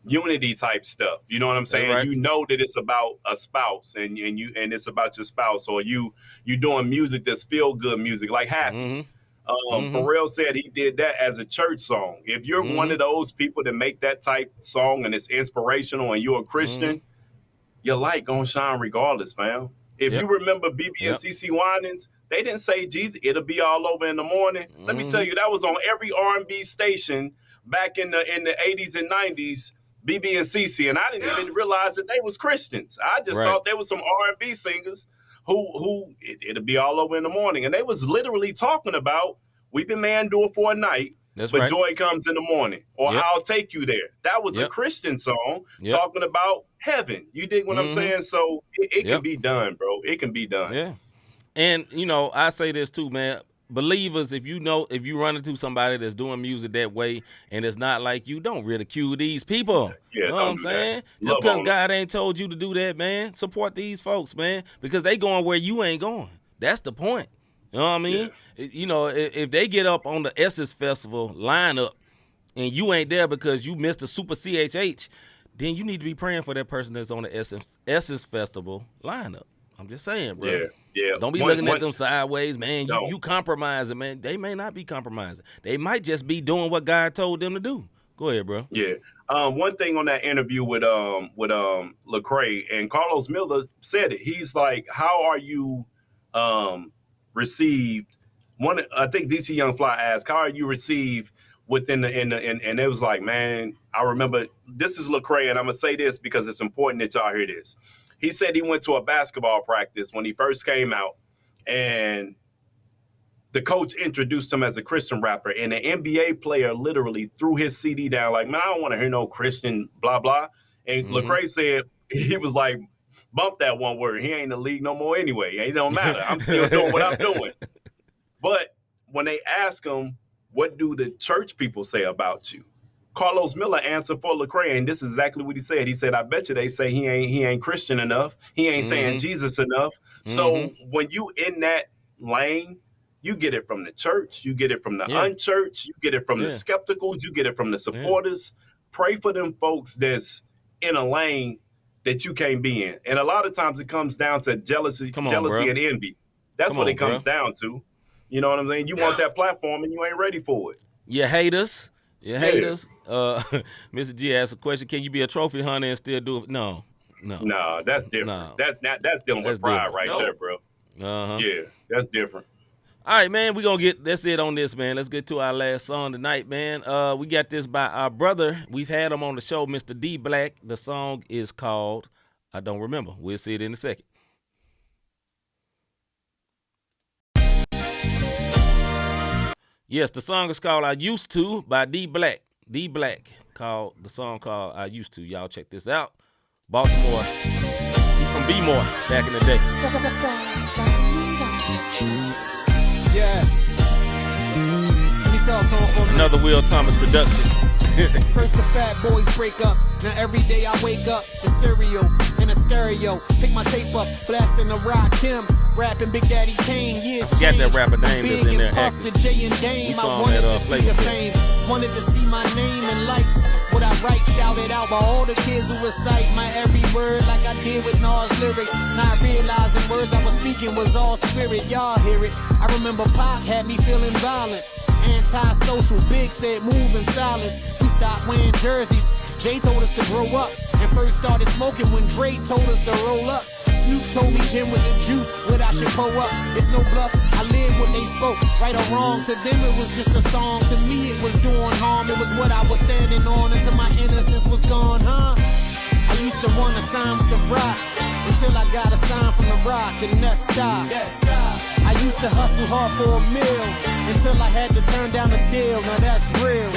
[SPEAKER 3] unity type stuff. You know what I'm saying? Right. You know that it's about a spouse and it's about your spouse, or you doing music that's feel good music like Happy. Pharrell said he did that as a church song. If you're one of those people that make that type song and it's inspirational and you're a Christian, your light gonna shine regardless, fam. If you remember BB and CC Winans, they didn't say Jesus, it'll be all over in the morning. Let me tell you, that was on every R&B station back in the 80s and 90s. BB and CC, and I didn't even realize that they was Christians. I just thought they were some R&B singers who it'll be all over in the morning. And they was literally talking about weeping may endure for a night, but joy comes in the morning, or I'll take you there. That was a Christian song talking about heaven. You dig what I'm saying? So it can be done, bro. It can be done.
[SPEAKER 2] Yeah. And, you know, I say this too, man. Believers, if you run into somebody that's doing music that way and it's not like you, don't ridicule these people.
[SPEAKER 3] Yeah,
[SPEAKER 2] you know what I'm saying? Just because God ain't told you to do that, man, support these folks, man, because they going where you ain't going. That's the point. You know what I mean?
[SPEAKER 3] Yeah.
[SPEAKER 2] You know, if they get up on the Essence Festival lineup and you ain't there because you missed the Super CHH, then you need to be praying for that person that's on the Essence Festival lineup. I'm just saying, bro.
[SPEAKER 3] Yeah.
[SPEAKER 2] Don't be looking at them sideways, man. You compromising, man. They may not be compromising. They might just be doing what God told them to do. Go ahead, bro.
[SPEAKER 3] Yeah. One thing on that interview with Lecrae, and Carlos Miller said it. He's like, how are you received? I think DC Young Fly asked, how are you received within and it was like, man, I remember, this is Lecrae, and I'm gonna say this because it's important that y'all hear this. He said he went to a basketball practice when he first came out, and the coach introduced him as a Christian rapper, and an NBA player literally threw his CD down like, man, I don't want to hear no Christian blah, blah. And Lecrae said, he was like, bump that one word. He ain't in the league no more anyway. It don't matter. I'm still doing what I'm doing. But when they ask him, what do the church people say about you? Carlos Miller answered for Lecrae, and this is exactly what he said. He said, I bet you they say he ain't Christian enough. He ain't saying Jesus enough. So when you in that lane, you get it from the church, you get it from the unchurched, you get it from the skepticals, you get it from the supporters. Pray for them folks that's in a lane that you can't be in. And a lot of times it comes down to jealousy and envy. That's what it comes down to. You know what I'm saying? You want that platform and you ain't ready for it.
[SPEAKER 2] You haters. Mr. G asked a question. Can you be a trophy hunter and still do it? No, that's different. No. That's dealing with pride there, bro. Yeah, that's different. All right, man, that's it on this, man. Let's get to our last song tonight, man. We got this by our brother. We've had him on the show, Mr. D Black. The song is called I Don't Remember. We'll see it in a second. Yes, the song is called I Used To by D Black. D Black called the song called I Used To. Y'all check this out. Baltimore. He's from B-More back in the day.
[SPEAKER 5] Yeah. Let me talk to him for a minute.
[SPEAKER 2] Another Will Thomas production.
[SPEAKER 5] First the fat boys break up. Now every day I wake up, it's cereal in a stereo. Pick my tape up, blasting the Rock Kim, rapping Big Daddy Kane. Years
[SPEAKER 2] I forgot that rapper name that's in there.
[SPEAKER 5] Puff the J and Dame. I wanted to see the fame, wanted to see my name and lights. What I write, shouted out by all the kids who recite my every word like I did with Nas lyrics. Not realizing words I was speaking was all spirit. Y'all hear it. I remember Pac had me feeling violent. Anti-social, Big said move in silence. We stopped wearing jerseys. Jay told us to grow up and first started smoking when Dre told us to roll up. Snoop told me Jim with the juice, what I should pull up. It's no bluff, I live what they spoke, right or wrong. To them it was just a song, to me it was doing harm. It was what I was standing on until my innocence was gone, huh? I used to want to sign with the Rock until I got a sign from the Rock and that stopped. I used to hustle hard for a meal until I had to turn down a deal. Now that's real.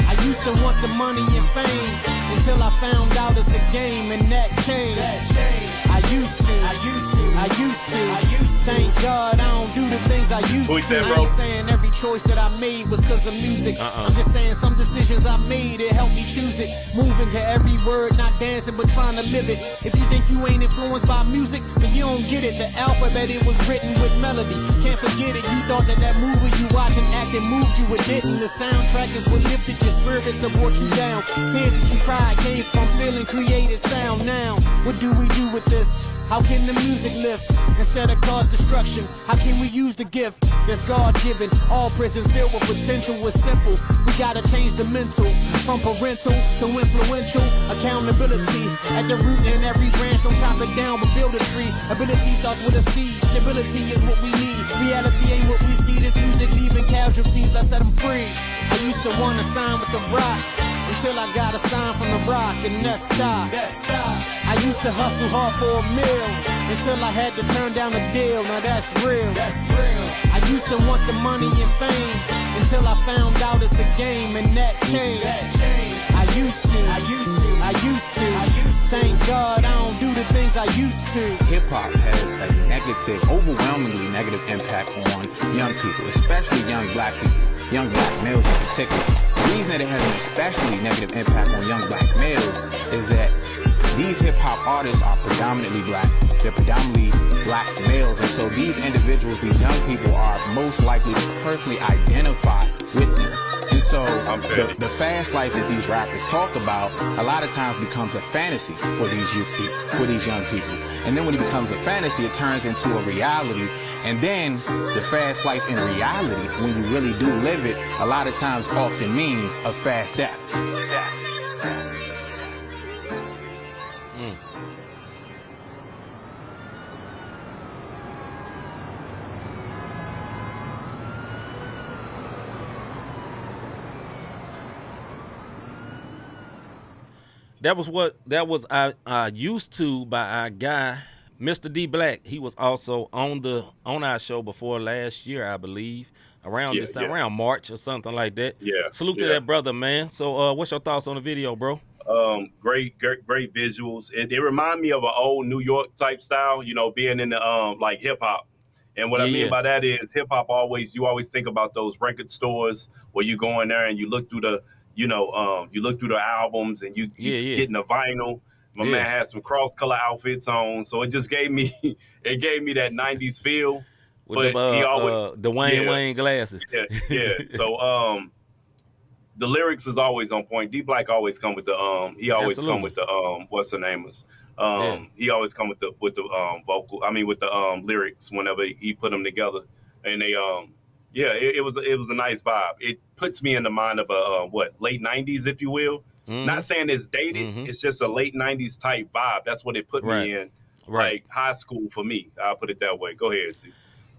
[SPEAKER 5] I used to want the money and fame until I found out it's a game and that changed. I used to. Thank God I don't do the things I used to. I ain't saying every choice that I made was cause of music. I'm just saying some decisions I made, it helped me choose it. Moving to every word, not dancing but trying to live it. If you think you ain't influenced by music, then you don't get it. The alphabet, it was written with melody. Can't forget it, you thought that movie you watch and acting moved you, it didn't. The soundtrack is what lifted your spirits and brought you down. Tears that you cried came from feeling created sound. Now, what do we do with this? How can the music lift instead of cause destruction? How can we use the gift that's God-given? All prisons filled with potential was simple. We gotta change the mental, from parental to influential. Accountability at the root in every branch. Don't chop it down but build a tree. Ability starts with a seed. Stability is what we need. Reality ain't what we see. This music leaving casualties. Let's set them free. I used to wanna sign with the Rock until I got a sign from the Rock and that stopped. I used to hustle hard for a meal until I had to turn down a deal. Now that's real. I used to want the money and fame until I found out it's a game and that changed. I used to. Thank God I don't do the things I used to.
[SPEAKER 6] Hip-hop has a negative, overwhelmingly negative impact on young people, especially young black people, young black males in particular. The reason that it has an especially negative impact on young black males is that these hip hop artists are predominantly black. They're predominantly black males. And so these individuals, these young people are most likely to personally identify with them. And so the fast life that these rappers talk about a lot of times becomes a fantasy for these young people. And then when it becomes a fantasy, it turns into a reality. And then the fast life in reality, when you really do live it, a lot of times often means a fast death.
[SPEAKER 2] That was I used to by our guy, Mr. D Black. He was also on our show before last year, I believe, around this time, around March or something like that.
[SPEAKER 3] Yeah.
[SPEAKER 2] Salute to that brother, man. So what's your thoughts on the video, bro?
[SPEAKER 3] Great visuals. It reminded me of an old New York type style, being in the like hip hop. And what I mean by that is hip hop you always think about those record stores where you go in there and you look through the you look through the albums and you getting the vinyl. My man had some cross color outfits on, so it just gave me that 90s feel.
[SPEAKER 2] With the Wayne glasses.
[SPEAKER 3] Yeah. So the lyrics is always on point. D Black always come with the come with the what's the name is. He always come with the vocal. I mean with the lyrics whenever he put them together, and they it was a nice vibe. It puts me in the mind of a late 90s, if you will. Mm-hmm. Not saying it's dated. Mm-hmm. It's just a late 90s type vibe. That's what it put me in. Right. Like high school for me. I'll put it that way. Go ahead, Steve.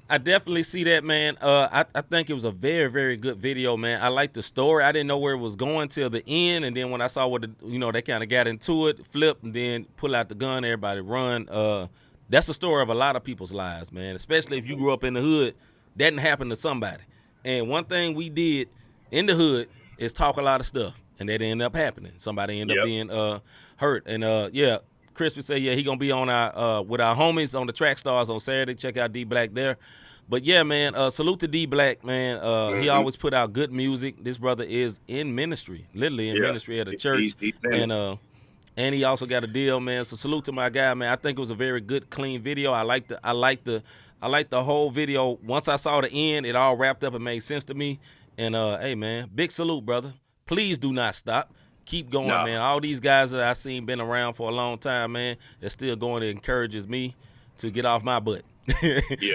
[SPEAKER 2] I definitely see that, man. I think it was a very, very good video, man. I liked the story. I didn't know where it was going till the end, and then when I saw what they kind of got into it, flipped, and then pull out the gun, everybody run. That's the story of a lot of people's lives, man. Especially if you grew up in the hood, that didn't happen to somebody. And one thing we did in the hood is talk a lot of stuff, and that ended up happening. Somebody ended up being hurt, and Crispy said, he gonna be on our with our homies on the Track Stars on Saturday. Check out D Black there. But yeah, man, salute to D Black, man. He always put out good music. This brother is in ministry, literally in ministry at a church, and he also got a deal, man. So salute to my guy, man. I think it was a very good, clean video. I like the whole video. Once I saw the end, it all wrapped up and made sense to me. And hey, man, big salute, brother. Please do not stop. Keep going, man. All these guys that I seen been around for a long time, man, they're still going. It encourages me to get off my butt.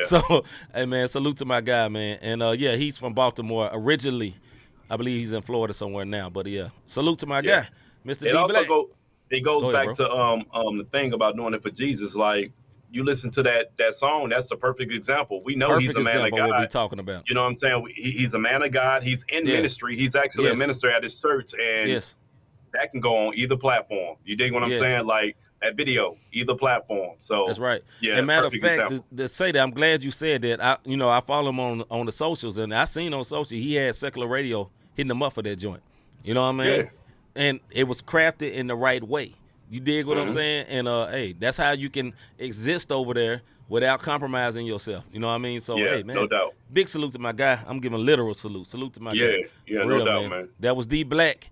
[SPEAKER 2] So, hey, man, salute to my guy, man. And, he's from Baltimore originally. I believe he's in Florida somewhere now. But, salute to my guy, Mr. D Black.
[SPEAKER 3] It goes back to the thing about doing it for Jesus. Like, you listen to that song, that's a perfect example. We know he's a man of God.
[SPEAKER 2] What we're talking about.
[SPEAKER 3] You know what I'm saying? He's a man of God. He's in ministry. He's actually a minister at his church. And that can go on either platform. You dig what I'm saying? Like that video, either platform. So
[SPEAKER 2] that's right.
[SPEAKER 3] Yeah.
[SPEAKER 2] And matter of fact, to say that, I'm glad you said that. I follow him on the socials, and I seen on social he had secular radio hitting him up for that joint. You know what I mean? Yeah. And it was crafted in the right way. You dig what I'm saying? And hey, that's how you can exist over there without compromising yourself. You know what I mean? So hey, man,
[SPEAKER 3] no doubt.
[SPEAKER 2] Big salute to my guy. I'm giving a literal salute. Salute to my guy.
[SPEAKER 3] Yeah, no doubt, man.
[SPEAKER 2] That was D Black.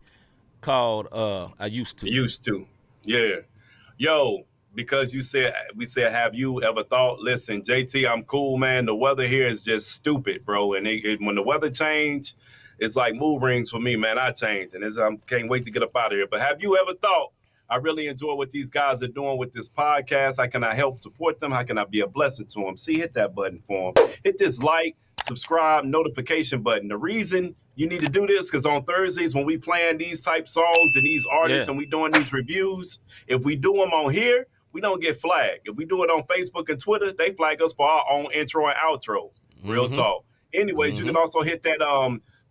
[SPEAKER 2] Called I Used To.
[SPEAKER 3] Yeah. Yo, because we said, have you ever thought, listen, JT, I'm cool, man. The weather here is just stupid, bro. And when the weather change, it's like mood rings for me, man. I change. And I can't wait to get up out of here. But have you ever thought, I really enjoy what these guys are doing with this podcast. How can I help support them? How can I be a blessing to them? See, hit that button for them. Hit this like, subscribe, notification button. The reason you need to do this because on Thursdays when we playing these type songs and these artists and we doing these reviews, if we do them on here, we don't get flagged. If we do it on Facebook and Twitter, they flag us for our own intro and outro. Real talk. Anyways, you can also hit that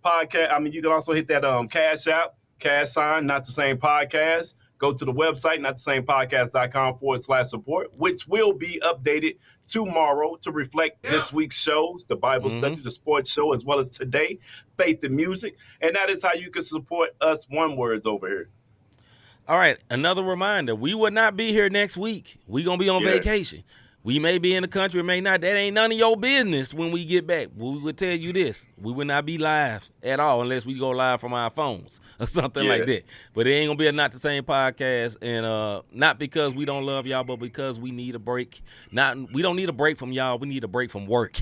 [SPEAKER 3] podcast. I mean, you can also hit that Cash App, cash sign, Not the Same Podcast. Go to the website, notthesamepodcast.com/support, which will be updated tomorrow to reflect this week's shows, the Bible study, the sports show, as well as today, Faith and Music. And that is how you can support us One Words over here.
[SPEAKER 2] All right, another reminder, we will not be here next week. We're going to be on vacation. We may be in the country, may not. That ain't none of your business when we get back. We would tell you this. We would not be live at all unless we go live from our phones or something like that. But it ain't going to be a Not the Same podcast. And not because we don't love y'all, but because we need a break. We don't need a break from y'all. We need a break from work.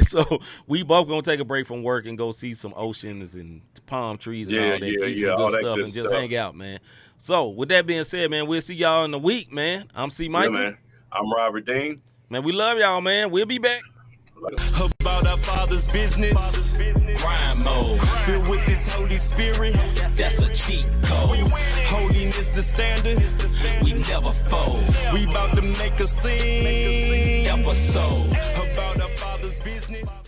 [SPEAKER 2] So we both going to take a break from work and go see some oceans and palm trees and all that. Eat some good stuff and just hang out, man. So with that being said, man, we'll see y'all in a week, man. I'm C-Micah.
[SPEAKER 3] Yeah, man. I'm Robert Dean.
[SPEAKER 2] Man, we love y'all, man. We'll be back.
[SPEAKER 1] About our Father's business, crime mode. Filled with this Holy Spirit, that's a cheat code. Holiness the standard, we never fold. We about to make a scene episode about our Father's business.